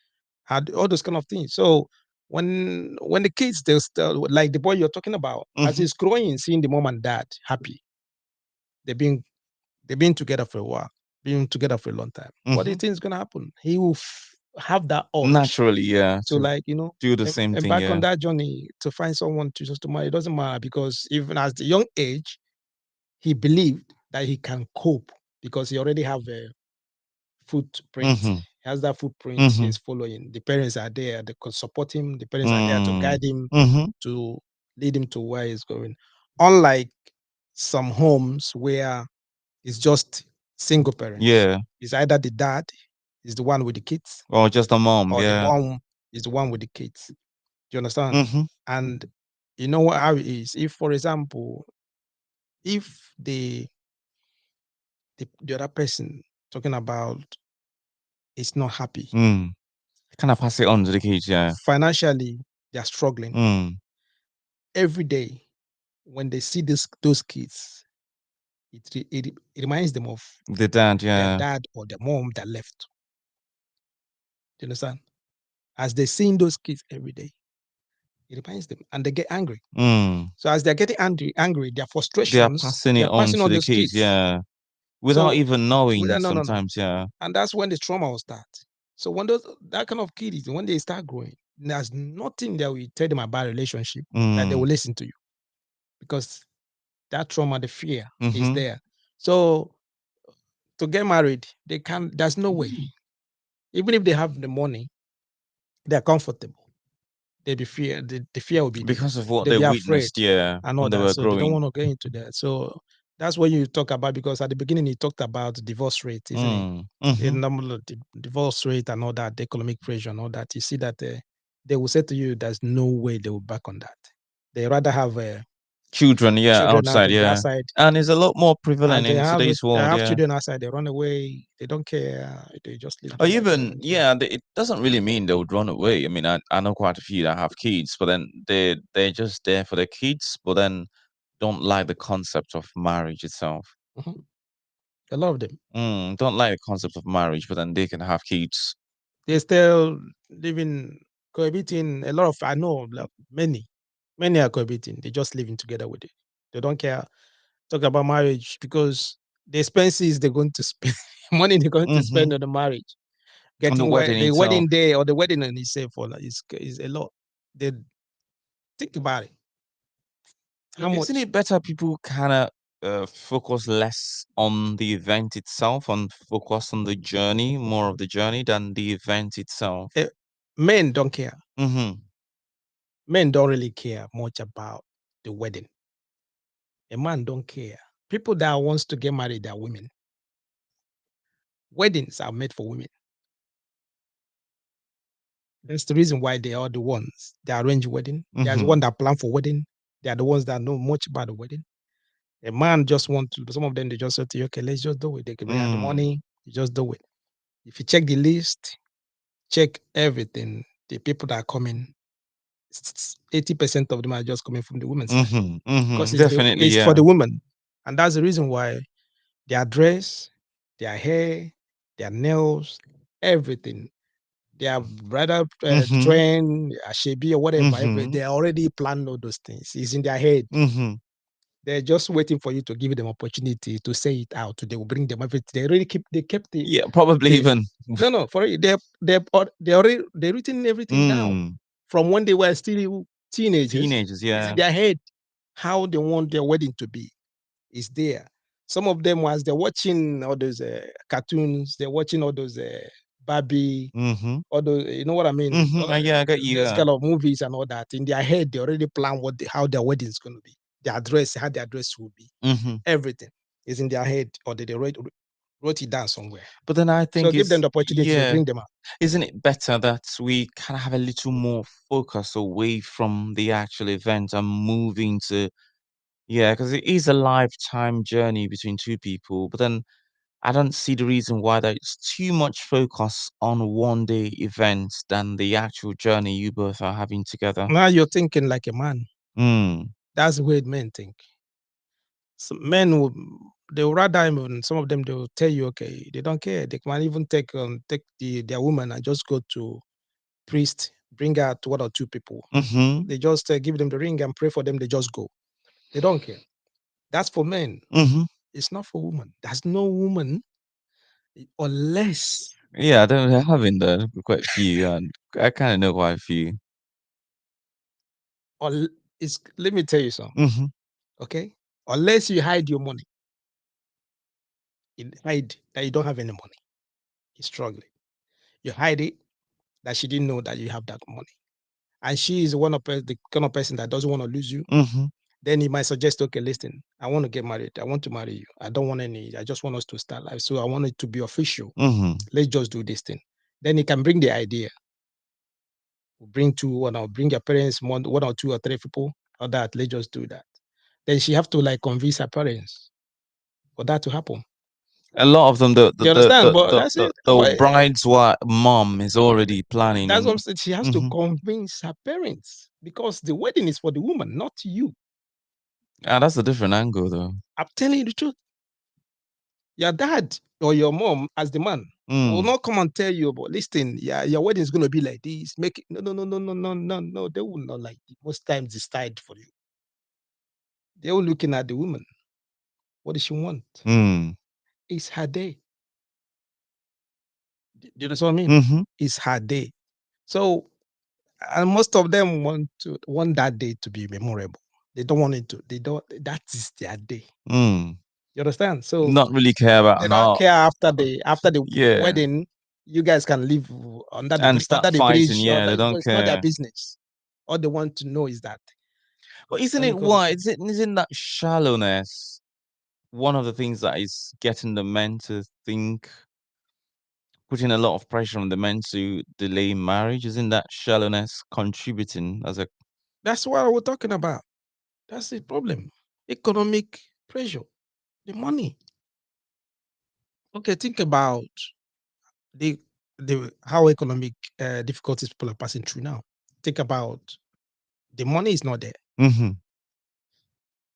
all those kind of things. So when the kids they still like the boy you're talking about, as Mm-hmm. he's growing, seeing the mom and dad happy, they've been they've been together for a while, been together for a long time. What do you Mm-hmm. think is gonna happen? He will have that urge Naturally, yeah, to to do the same thing. embark on Yeah. that journey to find someone to just to marry. It doesn't matter because even at the young age, he believed that he can cope because he already have a footprint. Mm-hmm. He has that footprint Mm-hmm. he's following. The parents are there, they could support him, the parents are there to Mm. guide him, Mm-hmm. to lead him to where he's going. Unlike some homes where it's just single parents. Yeah. It's either the dad is the one with the kids Or just a mom. or the Yeah. mom is the one with the kids. Do you understand? Mm-hmm. And you know how it is. If, for example, if the other person talking about is not happy Mm. Kind of pass it on to the kids. Yeah. financially, they are struggling Mm. every day. When they see those kids, it reminds them of The dad. their Yeah. dad or their mom that left. Do you understand? As they're seeing those kids every day, it reminds them, and they get angry. Mm. So as they're getting angry, their They are frustrations, passing it they're on passing to on the those kids. kids. Yeah. Without So even knowing no, no, no, sometimes. Yeah. and that's when the trauma will start. So when that kind of kids, when they start growing, there's nothing that we tell them about relationship that they will listen to you, because that trauma, the fear is there. So to get married, they can't. There's no way. Even if they have the money, they're comfortable. They be fear. The fear will be there. Because of what They'll they be afraid witnessed, yeah, and all when they that. were So they don't growing. want to get into that. So that's what you talk about, because at the beginning you talked about divorce rate, isn't it? The number of divorce rate and all that, the economic pressure and all that. You see that they will say to you, there's no way they will back on that. They rather have Children, yeah, children outside, yeah. outside, And it's a lot more and prevalent they in have today's they world, have yeah. children outside. They run away. They don't care. They just leave Or them outside. They even, don't care. yeah, it doesn't really mean they would run away. I mean, I know quite a few that have kids, but then they're just there for their kids, but then don't like the concept of marriage itself. Mhm. A lot of them. Don't like the concept of marriage, but then they can have kids. They still living, cohabiting. A lot of, I know, like, many are cohabiting. They just living together with it. They don't care. Talk about marriage, because the expenses they're going to spend, money they're going to spend on the marriage, On the getting wedding the itself. wedding day or the wedding in itself is a lot. They think about it. How Isn't much? it better people kind of focus less on the event itself and focus on the journey, more of the journey than the event itself? Men don't care. Mm-hmm. Men don't really care much about the wedding. A man don't care. People that wants to get married are women. Weddings are made for women. That's the reason why they are the ones that arrange wedding. There's one that plan for wedding. They are the ones that know much about the wedding. A man just want to. Some of them they just say to you, okay, let's just do it. They can bring out the money. You just do it. If you check the list, check everything. The people that are coming, 80% of them are just coming from the women's side, because Definitely, it's for yeah. the women, and that's the reason why their dress, their hair, their nails, everything. They are rather trained, Ashebi or whatever. They already planned all those things. It's in their head. They're just waiting for you to give them opportunity to say it out. They will bring them everything. They already kept the Yeah, probably even. no, for it. They already they written everything down from when they were still teenagers. Teenagers, It's yeah. in their head how they want their wedding to be. Is there. Some of them, as they're watching all those cartoons, they're watching all those Barbie, all those, you know what I mean? Yeah, I got you. Those kind of movies and all that. In their head, they already plan how their wedding is going to be, the address, how the address will be. Everything is in their head, or they wrote it down somewhere. But then I So think give them it's, the opportunity to yeah, bring them out. isn't it better that we kind of have a little more focus away from the actual event and moving to, yeah, because it is a lifetime journey between two people. But then I don't see the reason why there's too much focus on one day events than the actual journey you both are having together. Now you're thinking like a man. That's the way men think. So men will, they will rather, even some of them, they will tell you, okay, they don't care. They can even take their woman and just go to priest, bring out one or two people. They just give them the ring and pray for them. They just go. They don't care. That's for men. It's not for women. There's no woman, unless Yeah, I don't having the quite a few, and I kind of know quite a few. or it's. Let me tell you something. Okay, unless you hide your money, you hide that you don't have any money. You're struggling. You hide it that she didn't know that you have that money, and she is the kind of person that doesn't want to lose you. Then he might suggest, okay, listen, I want to get married. I want to marry you. I don't want any. I just want us to start life. So I want it to be official. Let's just do this thing. Then he can bring the idea. Bring bring your parents, one or two or three people, or that. Let's just do that. Then she have to like convince her parents for that to happen. A lot of them, You understand? But that's it. the But bride's mom is already planning, that's what I'm and saying. She has to convince her parents, because the wedding is for the woman, not you. that's a different angle, though. I'm telling you the truth. Your dad or your mom, as the man, will not come and tell you, but listen, yeah, your wedding is going to be like this. Make it. No, no, no, no, no, no, no, no. They will not like it. Most times decide for you. They will looking at the woman. What does she want? It's her day. Do you know what I mean? Mm-hmm. It's her day. So, and most of them want that day to be memorable. They don't want it to. They don't. That is their day. Mm. You understand? So Not really care about they don't how. care after the Yeah. wedding. You guys can live under the And start under the fighting. bridge. Or Yeah, they don't it's not their care. business. All they want to know is that. But isn't Let me it close the why? phone. Isn't that shallowness one of the things that is getting the men to think, putting a lot of pressure on the men to delay marriage? Isn't that shallowness contributing as a? That's what we're talking about. That's the problem. Economic pressure, the money. Okay, think about the the how economic difficulties people are passing through now. Think about the money is not there. Mm-hmm.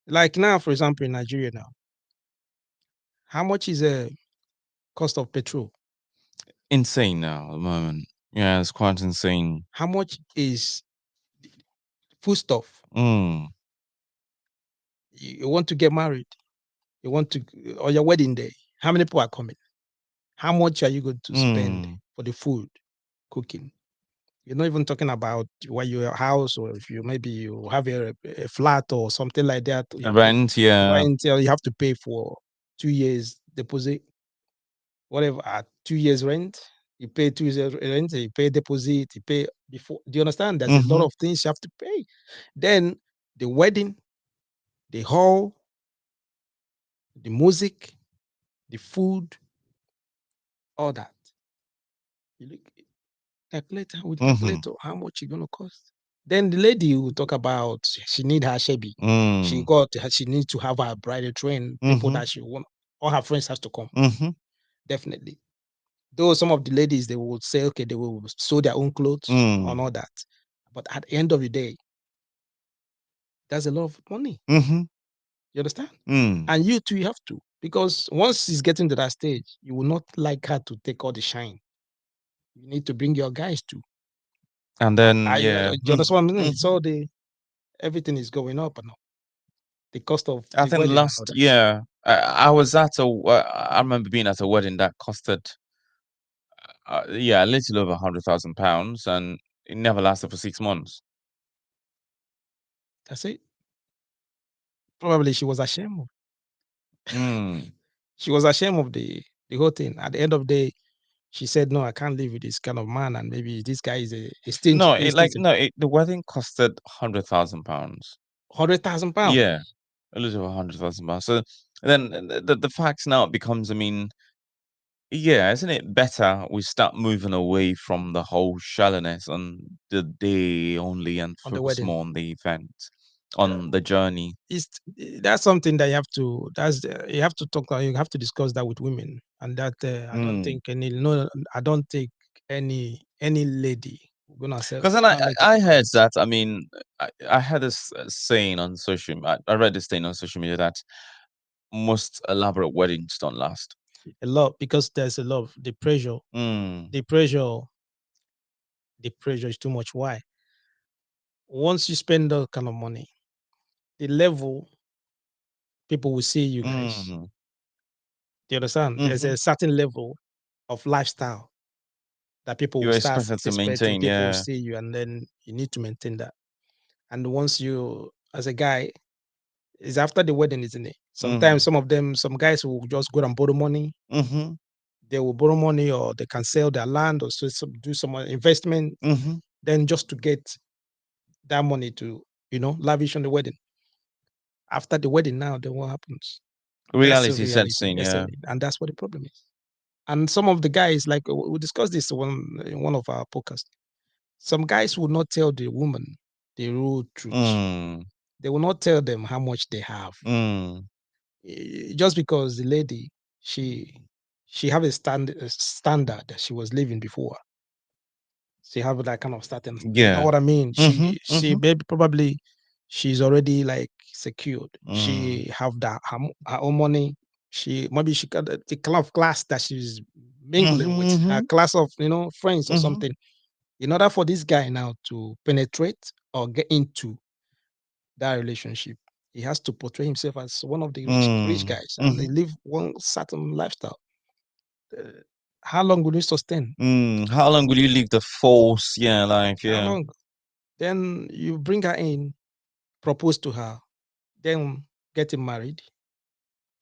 Like now, for example, in Nigeria now, how much is a cost of petrol? Insane now at the moment. Yeah, it's quite insane. How much is foodstuff? Mm. You want to get married, you want to, or your wedding day. How many people are coming? How much are you going to spend Mm. for the food, cooking? You're not even talking about where your house, or if you maybe you have a flat or something like that. You have to Rent, yeah. rent, or you have to pay for 2 years deposit, whatever. 2 years rent, you pay 2 years rent, you pay deposit, you pay before. Do you understand? There's a lot Mm-hmm. of things you have to pay. Then the wedding, the hall, the music, the food, all that. You look calculator with Mm-hmm. calculator, how much it gonna cost? Then the lady will talk about she need her shebi. Mm. She needs to have her bridal train, people Mm-hmm. that she want, all her friends has to come. Mm-hmm. Definitely. Though some of the ladies they will say, okay, they will sew their own clothes Mm. and all that. But at the end of the day, that's a lot of money. Mm-hmm. You understand? Mm. And you too, you have to. Because once she's getting to that stage, you will not like her to take all the shine. You need to bring your guys too. And then I yeah. do you understand what I mean? Mm-hmm. So everything is going up and up. The cost of I the think wedding and all last that. year I was at I remember being at a wedding that costed yeah, a little over £100,000, and it never lasted for 6 months. That's it. Probably she was ashamed of. Mm. She was ashamed of the whole thing. At the end of the day, she said, "No, I can't live with this kind of man, and maybe this guy is a stingy, No, a it like stingy. no, the wedding costed £100,000. 100,000 pounds." Yeah, a little over £100,000. So then the fact now becomes, I mean, yeah, isn't it better we start moving away from the whole shallowness on the day only and On the focus wedding. more on the event, Uh, on the journey? It's that's something that you have to. You have to talk. You have to discuss that with women, and that I don't Mm. think any. No, I don't think any lady gonna say Because then gonna make it I to heard commit. that, I mean, I had this saying on I read this thing on social media that most elaborate weddings don't last. A lot because there's a lot of the pressure. Mm. The pressure. The pressure is too much. Why? Once you spend that kind of money, the level people will see you guys. Mm. Do you understand? There's Mm-hmm. a certain level of lifestyle that people will You're start expected to expecting. maintain, People will yeah. see you, and then you need to maintain that. And once you, as a guy, is after the wedding, isn't it? Sometimes Mm. some guys will just go and borrow money. Mm-hmm. They will borrow money, or they can sell their land, or do some investment, Mm-hmm. then just to get that money to, lavish on the wedding. After the wedding, now then what happens? That's the Reality sets reality. in, That's yeah. and that's what the problem is. And some of the guys, like we discussed this in one of our podcasts, some guys will not tell the woman the real truth. Mm. They will not tell them how much they have, Mm. just because the lady she she have a standard that she was living before. She have that kind of starting. You know Yeah. what I mean? Mm-hmm. She Mm-hmm. maybe probably she's already like secured. Mm. She have that her own money. She maybe she got the kind of class that she's mingling with, her Mm-hmm. class of friends or Mm-hmm. something. In order for this guy now to penetrate or get into that relationship, he has to portray himself as one of the rich Mm. guys and they Mm-hmm. live one certain lifestyle. How long will you sustain? How long will you live the false life? How Yeah. long? Then you bring her in, propose to her, then getting married.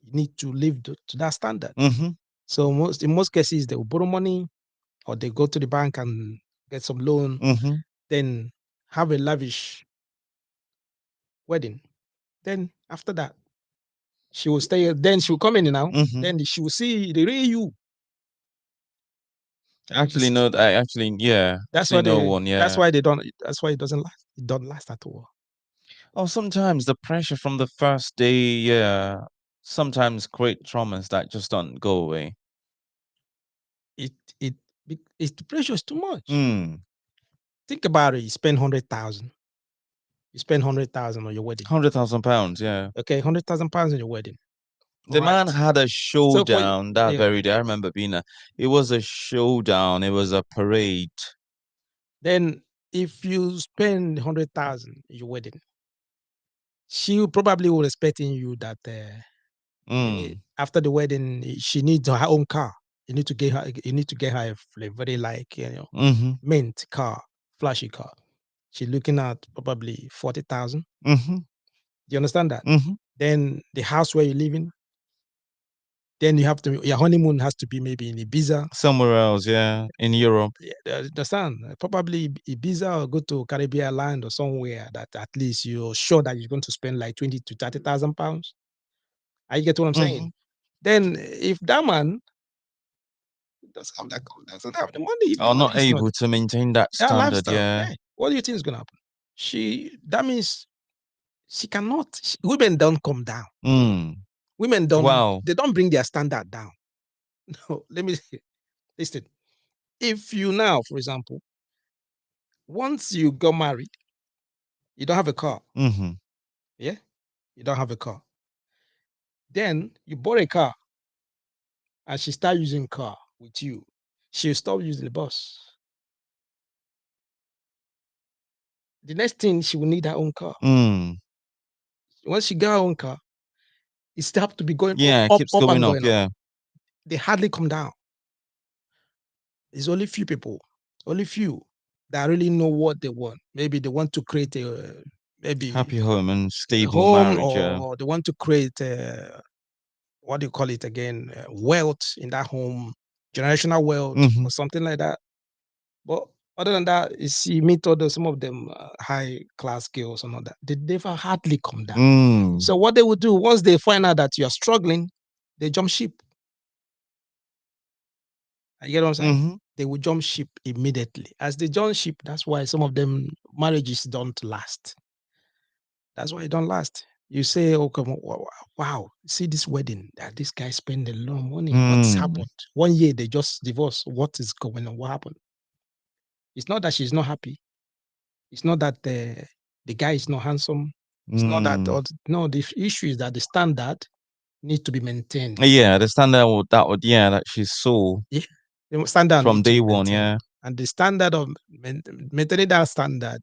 You need to live to that standard. Mm-hmm. So in most cases, they will borrow money or they go to the bank and get some loan, Mm-hmm. then have a lavish wedding. Then after that, she will stay. Then she will come in now. Mm-hmm. Then she will see the real you. Actually, no. That's why Actually, no they. one. That's Yeah. why they don't. That's why it doesn't last. It don't last at all. Oh, sometimes the pressure from the first day. Yeah. Sometimes create traumas that just don't go away. It it it's the pressure is too much. Mm. Think about it. You spend 100,000. You spend 100,000 on your wedding. £100,000. Yeah. Okay, 100,000 pounds on your wedding. The Right. man had a So for showdown that yeah, very day. I remember being a. It was a showdown. It was a parade. then if you spend 100,000 in your wedding, she probably will expecting you that after the wedding she needs her own car. You need to get her. You need to get her a very Mm-hmm. mint car, flashy car. She's looking at probably 40,000. Mm-hmm. Do you understand that? Mm-hmm. Then the house where you live in. Then you have to your honeymoon has to be maybe in Ibiza. Somewhere else, yeah, in Europe. Yeah, understand? Probably Ibiza or go to Caribbean land or somewhere that at least you're sure that you're going to spend like 20 to 30,000 pounds. I get what I'm Mm-hmm. saying. Then if that man doesn't have the money, if the Are money not is not able to maintain that that standard, lifestyle, yeah. yeah, what do you think is gonna happen? That means she cannot. Women don't come down. Mm. Women don't. Wow. They don't bring their standard down. No, let me listen. If you now, for example, once you got married, you don't have a car. Mm-hmm. Yeah, you don't have a car. Then you bought a car and she start using car with you. She'll stop using the bus. The next thing she will need her own car. Mm. Once she got her own car, it still have to be going up, Yeah, it up, keeps up going and up, going up. yeah. They hardly come down. It's only few people, only few that really know what they want. Maybe they want to create maybe Happy home and a stable home, marriage, yeah. or they want to create what do you call it again? Wealth in that home, generational wealth Mm-hmm. or something like that. But other than that, you see, meet other some of them high class girls and all that. They never hardly come down. Mm. So what they would do once they find out that you're struggling, they jump ship. You get what I'm saying? Mm-hmm. They will jump ship immediately. As they jump ship, that's why some of them marriages don't last. That's why it don't last. You say, "Oh, come on, wow, see this wedding that this guy spent a lot of money. What's happened? 1 year they just divorced. What is going on? What happened?" It's not that she's not happy. It's not that the guy is not handsome. It's not that. No, the issue is that the standard needs to be maintained. Yeah, the standard that she saw Yeah, the standard from needs to day be one, maintained, yeah. and the standard of maintaining that standard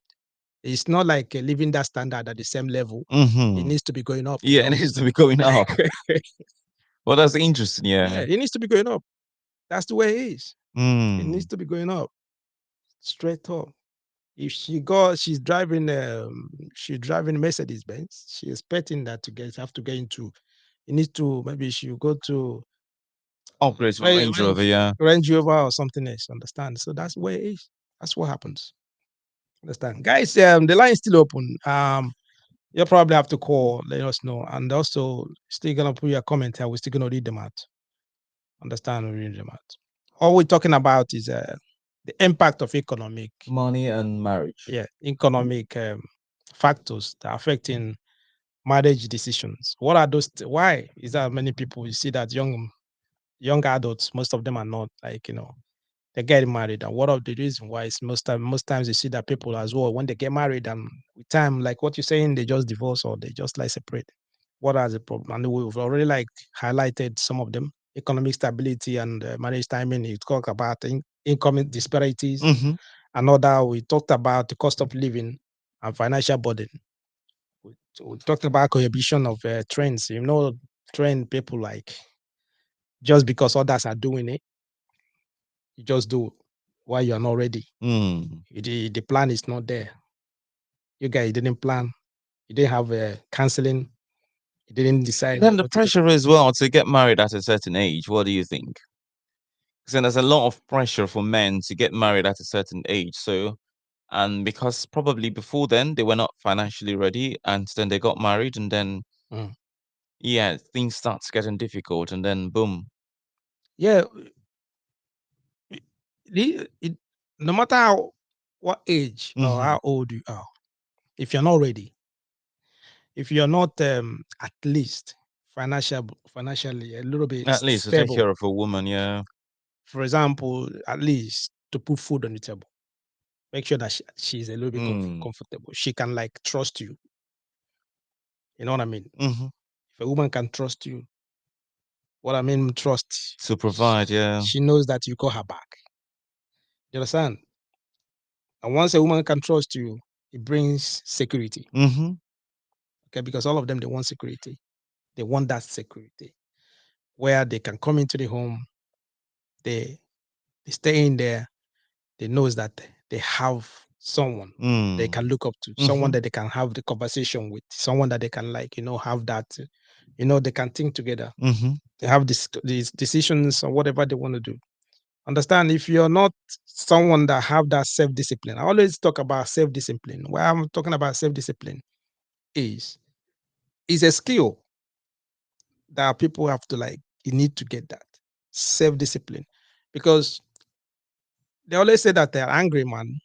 is not like leaving that standard at the same level. It Mm-hmm. needs to be going up. Yeah, it needs to be going up. Well, that's interesting, Yeah, yeah. it needs to be going up. That's the way it is. It needs Mm. to be going up, straight up. If she's driving Mercedes Benz. She's expecting that have to get into. You need to maybe she go to Upgrade to a Range Rover, yeah. Range Rover or something else. Understand? So that's where it is. That's what happens. Understand, guys? The line is still open. You'll probably have to call, let us know, and also still gonna put your comment here. We're still gonna read them out. Understand? We read them out. All we're talking about is the impact of Money and marriage. economic factors that are affecting marriage decisions. What are those? Why is that many people you see that young adults, most of them are not like they're getting married, and what of the reason why is most times you see that people as well when they get married and with time, like what you're saying, they just divorce or they just like separate. What are the problem? And we've already like highlighted some of them: economic stability and marriage timing. You talk about income disparities. Mm-hmm. Another, we talked about the cost of living and financial burden. We talked about cohabitation of trends. Trend people like just because others are doing it, You just do while you're not ready. Mm. The plan is not there. You guys didn't plan. You didn't have a counseling. You didn't decide. Then the pressure as well to get married at a certain age. What do you think? Because there's a lot of pressure for men to get married at a certain age. So, and because probably before then they were not financially ready, and then they got married, and then Mm. yeah, things starts getting difficult, and then boom. Yeah, no matter what age or Mm-hmm. how old you are, if you're not ready, if you're not at least financially a little bit At least to take stable, care of a woman, yeah. for example, at least to put food on the table, make sure that she's a little bit Mm. comfortable. She can like trust you. You know what I mean? Mm-hmm. If a woman can trust you, what I mean trust, To provide, yeah. she knows that you got her back. You understand? And once a woman can trust you, it brings security. Mm-hmm. Okay, because all of them they want security. They want that security where they can come into the home, they stay in there, they knows that they have someone they Mm. can look up to, someone Mm-hmm. that they can have the conversation with, someone that they can like, have that, they can think together. Mm-hmm. They have these decisions or whatever they want to do. Understand, if you're not someone that have that self-discipline, I always talk about self-discipline. Why I'm talking about self-discipline is a skill that people have to like, you need to get that self-discipline, because they always say that the angry man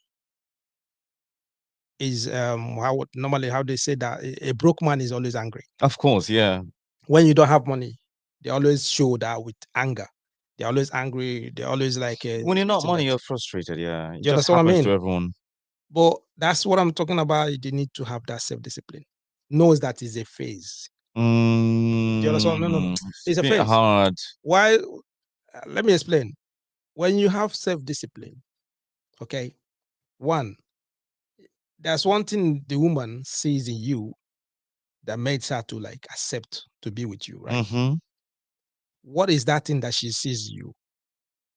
is how they say that a broke man is always angry. Of course, yeah. When you don't have money, they always show that with anger. They're always angry. They're always like When you're not so money, that. you're frustrated, yeah. It Do you just understand what I happens to mean? everyone. But that's what I'm talking about. They need to have that self-discipline. Knows that is a phase. Do you understand? No, no, no. It's a It's a bit phase. hard. Why? Let me explain. When you have self-discipline, okay, one, there's one thing the woman sees in you that makes her to like accept to be with you, right? Mm-hmm. What is that thing that she sees you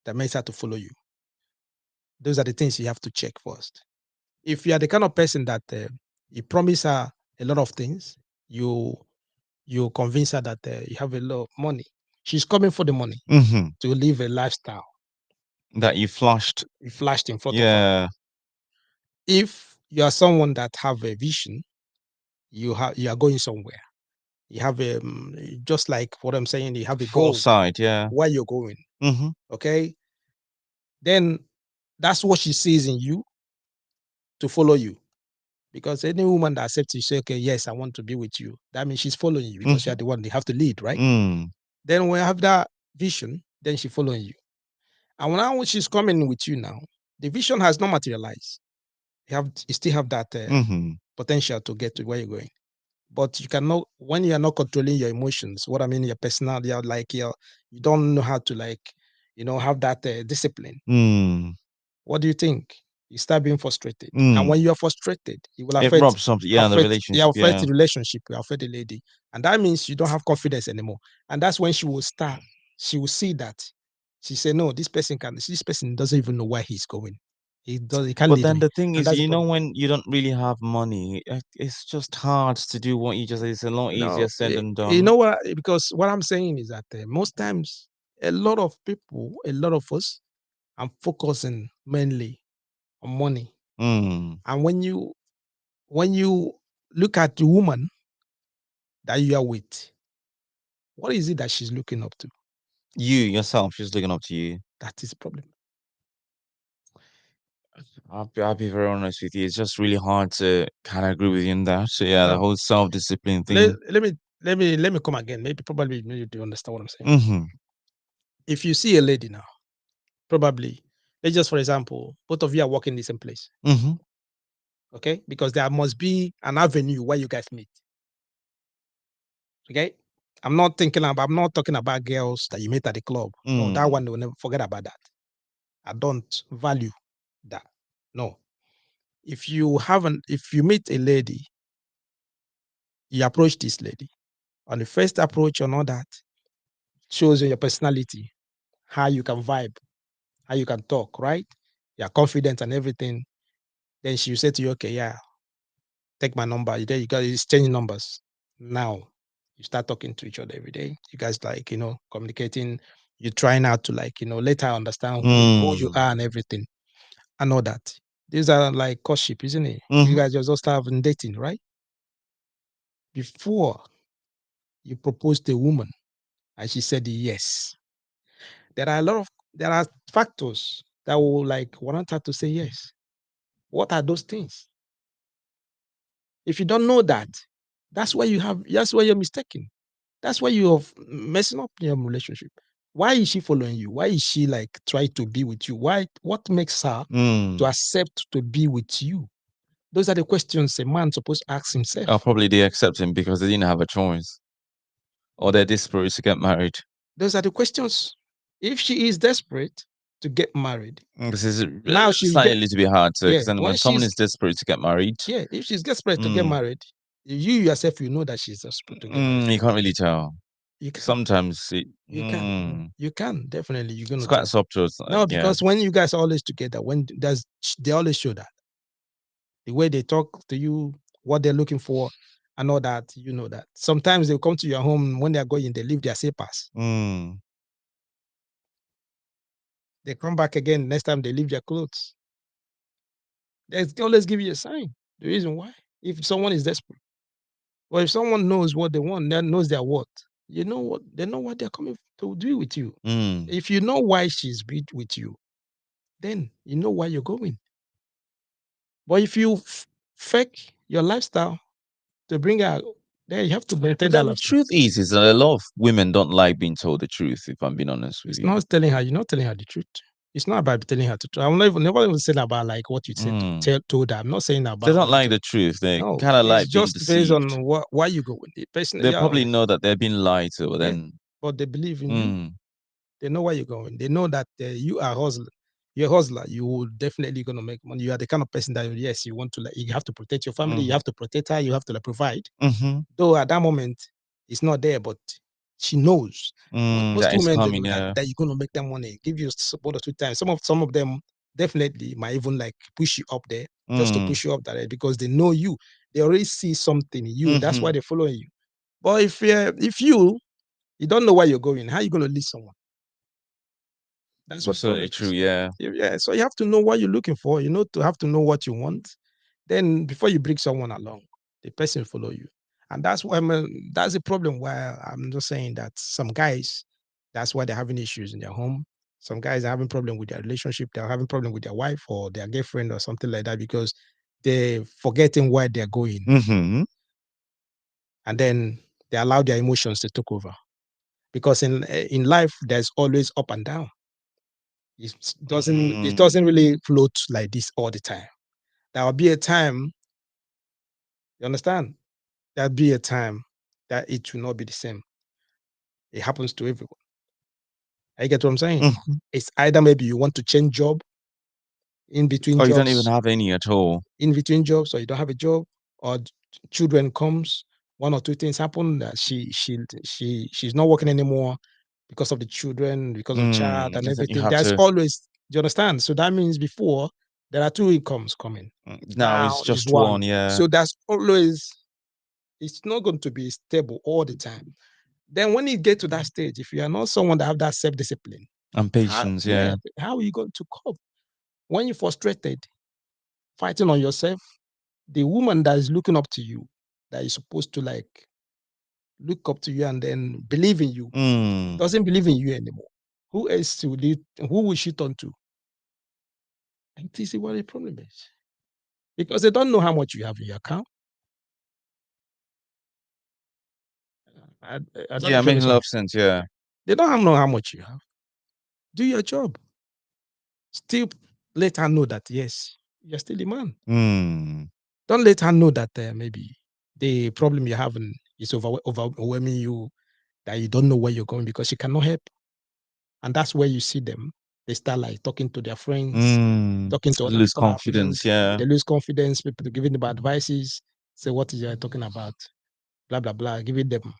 that makes her to follow you? Those are the things you have to check first. If you are the kind of person that you promise her a lot of things, you convince her that you have a lot of money. She's coming for the money Mm-hmm. to live a lifestyle That you flushed. you flashed in front of her. Yeah. If you are someone that have a vision, you are going somewhere. You have a just like what I'm saying. You have a goal Foresight, yeah. where you're going. Mm-hmm. Okay, then that's what she sees in you to follow you. Because any woman that accepts you, say, okay, yes, I want to be with you. That means she's following you because you're the one they have to lead, right? Mm. Then when you have that vision, then she's following you. And now when she's coming with you now, the vision has not materialized. You still have that Mm-hmm. potential to get to where you're going. But you cannot, when you are not controlling your emotions, what I mean, your personality, you don't know how to like, have that discipline. Mm. What do you think? You start being frustrated, and Mm. when you are frustrated, it will It affect robs something, yeah, the relationship, affect yeah. the relationship, it will affect the lady, and that means you don't have confidence anymore. And that's when she will start. She will see that. She say, "No, this person can. This person doesn't even know where he's going. He does. He can't But lead then me." the thing And is, that's the problem. when you don't really have money, it's just hard to do what you just said. It's a lot easier said than You done. know what? Because what I'm saying is that most times, a lot of people, a lot of us, are focusing mainly on money. Mm. And when you look at the woman that you are with, what is it that she's looking up to? You yourself, she's looking up to you. That is the problem. I'll be very honest with you. It's just really hard to kind of agree with you in that. So yeah, the Now, whole self-discipline let, thing. let me let me come again. Maybe you do understand what I'm saying. Mm-hmm. If you see a lady now, probably, let's just for example, both of you are working in the same place. Mm-hmm. Okay, because there must be an avenue where you guys meet. Okay, I'm not talking about girls that you meet at the club. No, that Mm. one will never forget about that. I don't value that. No. If you meet a lady, you approach this lady. On the first approach and all that shows you your personality, how you can vibe. how you can talk, right? You're confident and everything. Then she will say to you, okay, yeah, take my number. Then you guys exchange numbers. Now you start talking to each other every day. You guys like, communicating. You're trying out to like, let her understand who you are and everything and all that. These are like courtship, isn't it? You guys just starting dating, right? Before you propose to a woman and she said yes, there are factors that will like warrant her to say yes. What are those things? If you don't know that, that's why you're mistaken. That's why you're messing up your relationship. Why is she following you? Why is she like trying to be with you? What makes her to accept to be with you? Those are the questions a man supposed to ask himself. Probably they accept him because they didn't have a choice, or they're desperate to get married. Those are the questions. If she is desperate to get married, This is now she'll slightly get a little bit hard to, because then when someone is desperate to get married, if she's desperate to get married, you yourself you know that she's desperate to get married. you can't really tell. You can. Sometimes You can definitely. You're gonna it's quite tell. subtle. No, because when you guys are always together, they always show that the way they talk to you, what they're looking for, and all that. You know that. Sometimes they'll come to your home when they're going. They leave their slippers. They come back again. Next time they leave their clothes. They always give you a sign. The reason why, if someone is desperate, or if someone knows what they want, then knows their what, they know what they're coming to do with you. If you know why she's with you, then you know why you're going. But if you fake your lifestyle to bring her, then you have to maintain that the lifestyle. truth is that a lot of women don't like being told the truth, if I'm being honest with It's you. not telling her, you're not telling her the truth. It's not about telling her the truth. I'm never even saying about like what you said told her. I'm not saying about they don't like the truth. They kind of like being just deceived. based on why you go with the person. They probably know that they're being lied to, but then but they believe in you. They know where you're going. They know that you are hustler. You're a hustler. You definitely gonna make money. You are the kind of person that yes, you want to like. You have to protect your family. You have to protect her. You have to like provide. Though at that moment, it's not there, but she knows. Most women they know that you're gonna make that money. Give you 1 or 2 times. Some of them definitely might even like push you up there just to push you up there because they know you. They already see something in you. That's why they're following you. But if you don't know where you're going, how are you gonna lead someone? That's what's absolutely true. Yeah. So you have to know what you're looking for. To have to know what you want. Then before you bring someone along, the person will follow you. And that's why that's the problem why I'm just saying that some guys, that's why they're having issues in their home. Some guys are having problem with their relationship. They're having problem with their wife or their girlfriend or something like that because they're forgetting where they're going. And then they allow their emotions to take over. Because in life, there's always up and down. It doesn't really float like this all the time. There will be a time, you understand? There'll be a time that it will not be the same. It happens to everyone. I get what I'm saying? It's either maybe you want to change job in between jobs. You don't even have any at all. In between jobs, or you don't have a job, or children comes, 1 or 2 things happen that she's not working anymore because of the children, because of child and everything. There's always, do you understand? So that means before there are 2 incomes coming. Now it's just one, yeah. So that's always, it's not going to be stable all the time. Then when you get to that stage, if you are not someone that have that self-discipline and patience, how are you going to cope? When you're frustrated, fighting on yourself, the woman that is looking up to you, that is supposed to like look up to you and then believe in you, doesn't believe in you anymore. Who else will who will she turn to? And this is what the problem is. Because they don't know how much you have in your account. I don't making a lot of sense, yeah. They don't know how much you have. Do your job. Still let her know that, yes, you're still the man. Don't let her know that maybe the problem you're having is overwhelming you, that you don't know where you're going because she cannot help. And that's where you see them. They start like talking to their friends, talking to other lose people confidence, yeah. They lose confidence, people giving them advices, say what is you talking about, blah, blah, blah, giving them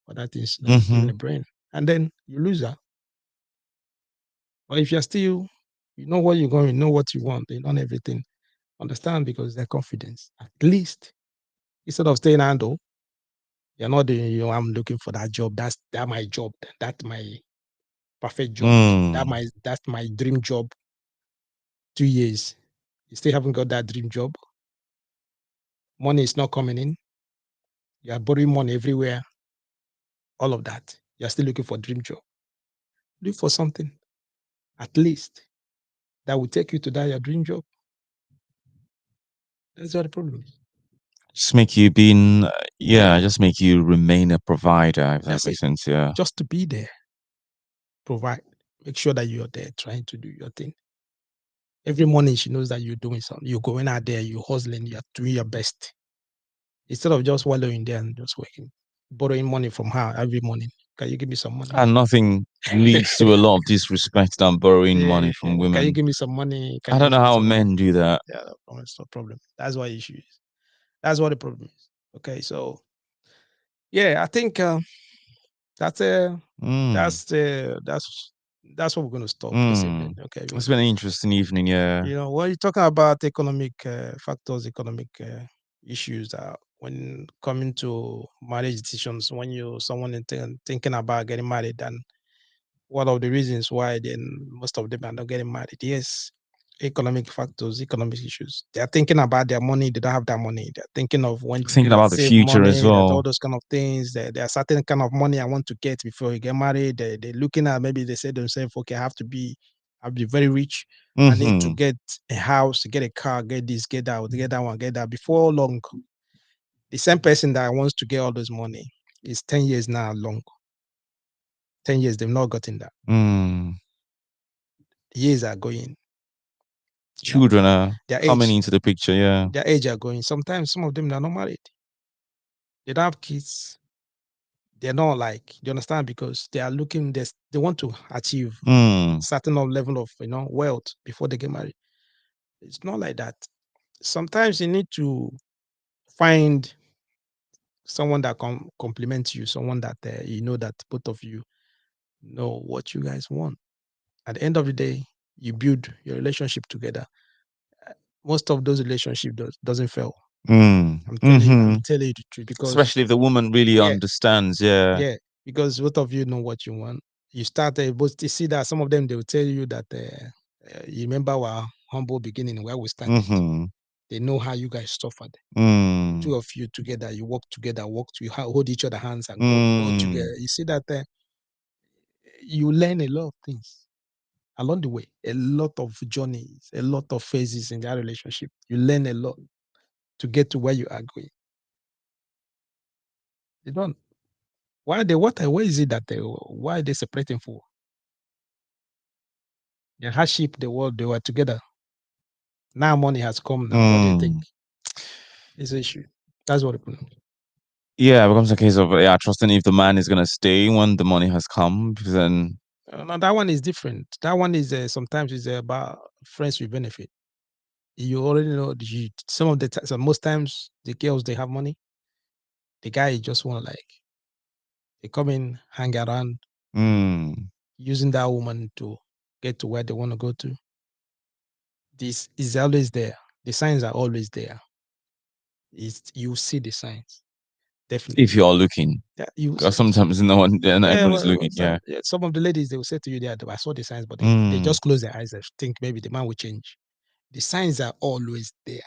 other things in the brain. And then you lose her. Or if you're still You know what you're going, you know what you want, you know everything. Understand? Because their confidence. At least instead of staying idle, you're not doing, I'm looking for that job. That my job. That's my perfect job. That's my dream job. 2 years. You still haven't got that dream job. Money is not coming in. You are borrowing money everywhere. All of that. You're still looking for dream job. Look for something, at least, that will take you to that your dream job. That's what the problem is. Just make you just make you remain a provider, if that That's makes it. sense. Yeah. Just to be there, provide, make sure that you're there trying to do your thing. Every morning she knows that you're doing something. You're going out there, you're hustling, you're doing your best. Instead of just wallowing there and just working, borrowing money from her every morning. Can you give me some money? And nothing leads to a lot of disrespect than borrowing money from Can you women. give me some money? Can I you don't know give me how some money? men do that. Yeah, that's the problem. That's what issue is. That's what the problem is. Okay, so yeah, I think that's Mm. that's what we're going to stop this evening. Okay, It's been an interesting evening. Yeah. when you're talking about economic factors, economic issues, when coming to marriage decisions, when you're someone thinking about getting married, and one of the reasons why then most of them are not getting married, yes, economic factors, economic issues. They are thinking about their money. They don't have that money. They're thinking of when to Thinking get about the save future as money. There's all well. those kind of things. There are certain kind of money I want to get before you get married. They're looking at, maybe they say to themselves, okay, I have to be very rich. I need to Mm-hmm. get a house, get a car, get this, get that, get that one, get that. Before long, the same person that wants to get all this money is 10 years now long. 10 years, they've not gotten that. Years are going. Children are Their coming age, into the picture. Yeah. their age are going. Sometimes some of them are not married. They don't have kids. They're not like, do you understand? Because they are looking, they want to achieve certain level of wealth before they get married. It's not like that. Sometimes you need to find someone that complements you, someone that that both of you know what you guys want. At the end of the day, you build your relationship together. Most of those relationships doesn't fail. I'm telling you the truth, because Especially if the woman really yeah, understands. Yeah. yeah, because both of you know what you want. You start both. You see that some of them, they will tell you that you remember our humble beginning where we started. They know how you guys suffered. Two of you together, you work together, you hold each other hands and go together. You see that you learn a lot of things along the way, a lot of journeys, a lot of phases in that relationship. You learn a lot to get to where you are going. You don't. Why they what? Why is it that why are they separating for? The hardship, the world, they were together. Now money has come. Now, what do you think? It's an issue. That's what it becomes. Yeah, it becomes a case of trusting if the man is gonna stay when the money has come. Because then Now that one is different. That one is sometimes is about friends with benefit. You already know some of the so most times the girls, they have money. The guy just want like, they come in, hang around, using that woman to get to where they want to go to. This is always there. The signs are always there. You see the signs, if definitely. you're looking, Yeah, you because sometimes no one, not yeah, everyone is looking. Yeah. yeah, some of the ladies, they will say to you, I saw the signs, but they just close their eyes and think maybe the man will change. The signs are always there.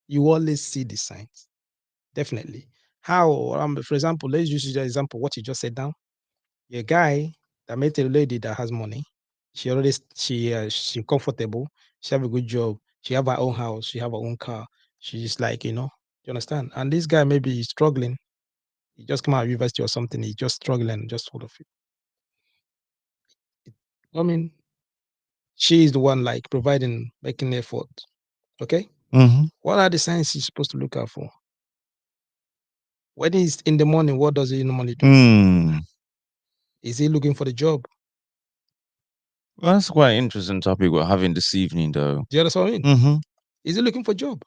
You always see the signs, definitely. How, for example, let's use the example what you just said now. A guy that met a lady that has money. She comfortable. She have a good job. She have her own house. She have her own car. She's like, you understand? And this guy maybe he's struggling. He just come out of university or something. He's just struggling, just full of it. I mean, she is the one like providing, making effort. Okay. What are the signs he's supposed to look out for? When he's in the morning, what does he normally do? Is he looking for the job? Well, that's quite an interesting topic we're having this evening, though. Do you understand what I mean? Is he looking for a job?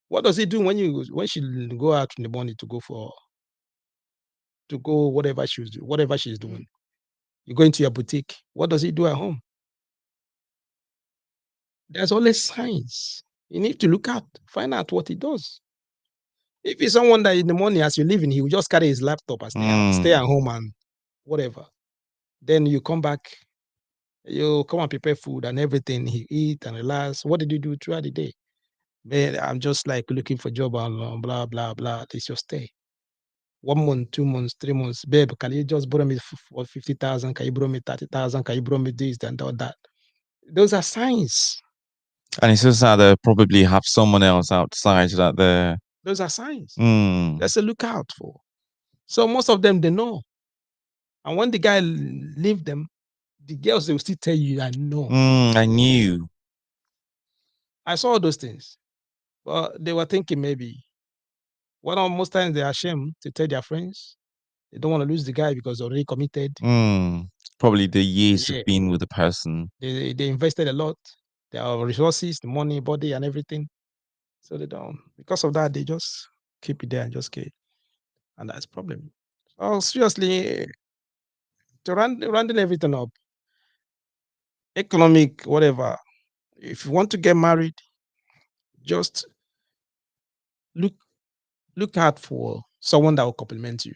What does he do when she go out in the morning to go whatever she's doing? You go into your boutique. What does he do at home? There's always signs. You need to look out, find out what he does. If it's someone that in the morning as you're leaving, he will just carry his laptop and stay at home and whatever. Then you come back, you come and prepare food and everything. He eat and relax. What did you do throughout the day? Man, I'm just like looking for job and blah blah blah. This your stay. 1 month, 2 months, 3 months. Babe, can you just borrow me for 50,000? Can you borrow me 30,000? Can you borrow me this and all that? Those are signs. And it's just that they probably have someone else outside that they're. Those are signs. Mm. That's a look out for. So most of them they know. And when the guy leave them, the girls they will still tell you, I know. I knew. I saw all those things. But they were thinking maybe. Most times they're ashamed to tell their friends. They don't want to lose the guy because they're already committed. Probably the years Yeah. of being with the person. They invested a lot. Their resources, the money, body, and everything. So they don't. Because of that, they just keep it there and just keep. And that's problem. Oh, seriously, to rounding everything up, economic, whatever. If you want to get married, just look out for someone that will compliment you.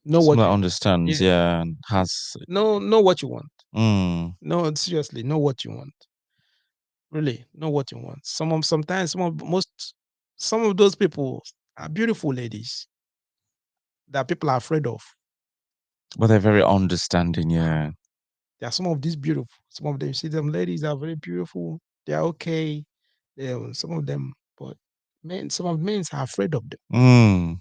Know Someone what that understands, and has. know what you want. Mm. No, seriously, know what you want. Really, know what you want. Sometimes some of those people are beautiful ladies that people are afraid of. Well, they're very understanding, yeah. There are some of these beautiful. Some of them, you see them ladies are very beautiful. They are okay. Some of them, but some of men are afraid of them.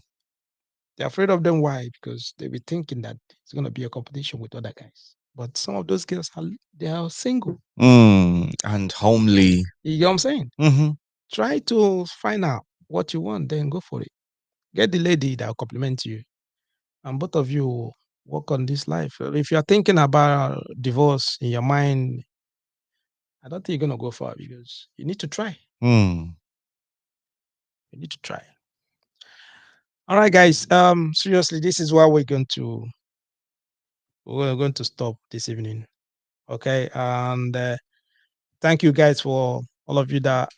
They're afraid of them. Why? Because they be thinking that it's gonna be a competition with other guys. But some of those girls they are single. And homely. You know what I'm saying? Mm-hmm. Try to find out what you want, then go for it. Get the lady that will compliment you, and both of you work on this life. If you're thinking about divorce in your mind, I don't think you're gonna go far because you need to try. You need to try. All right, guys. Seriously, this is where we're going to stop this evening. Okay, and thank you guys for all of you that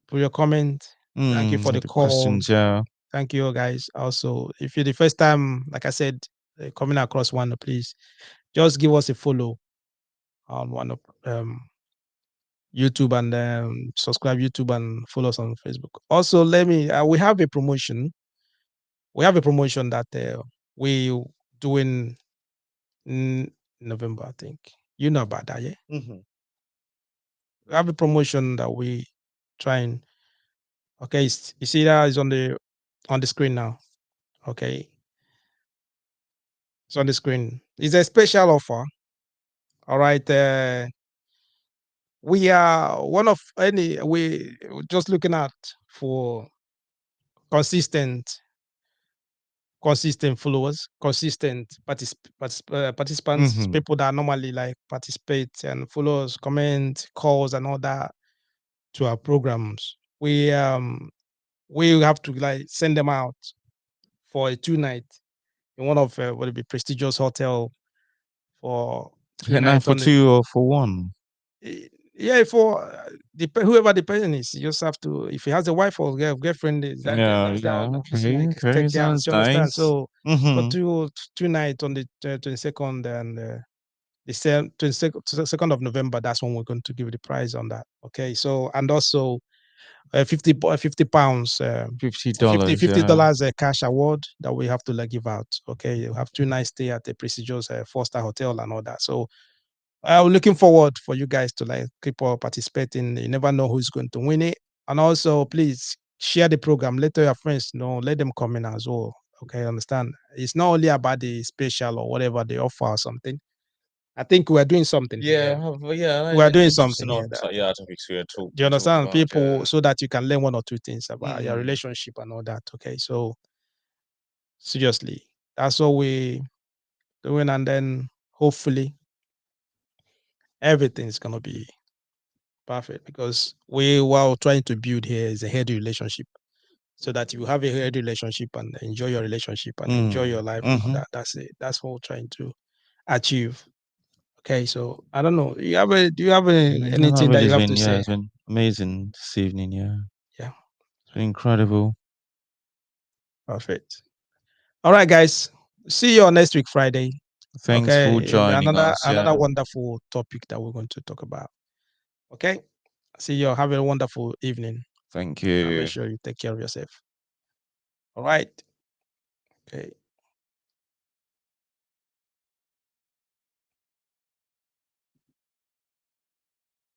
for your comment. Thank you for the call. Questions, yeah. Thank you, guys. Also, if you're the first time, like I said, coming across one, please just give us a follow on one of YouTube and subscribe YouTube and follow us on Facebook. Also, we have a promotion. We have a promotion that we doing in November, I think. You know about that, yeah? We have a promotion that we trying. Okay, you see that is on the screen now. Okay, it's on the screen. It's a special offer. All right. We are we just looking at for consistent followers, consistent participants, people that normally like participate and follow us, comment, calls, and all that to our programs. We have to like send them out for a 2 night in one of what will be prestigious hotel for 2 nights for on two or for one. Yeah, for whoever the person is, you just have to. If he has a wife or girlfriend, take care. Sounds You understand? nice. So for 2 nights on the 22nd and the 22nd of November, that's when we're going to give the prize on that. Okay, so and also 50 pounds, $50, $50 cash award that we have to like give out. Okay, you have 2 nights stay at a prestigious 4-star hotel and all that. So I'm looking forward for you guys to like keep on participating. You never know who's going to win it. And also, please share the program. Let your friends know. Let them come in as well. Okay, understand? It's not only about the special or whatever they offer or something. I think we are doing something. Yeah, we are doing something here. topics we are talking. Do you understand? About, People, so that you can learn one or two things about your relationship and all that. Okay, so seriously, that's what we doing, and then hopefully everything's gonna be perfect because we were trying to build here is a healthy relationship so that you have a healthy relationship and enjoy your relationship and enjoy your life and all that. That's it. That's what we're trying to achieve. Okay, so I don't know. Do you have anything that Really, you have it's to been, say? it's been amazing this evening. Yeah, Yeah, it's been incredible. perfect. All right, guys. See you on next week, Friday. Thanks for Okay, joining another us. Yeah, wonderful topic that we're going to talk about. Okay, see you. Have a wonderful evening, thank and make you. sure you take care of yourself. All right. Okay.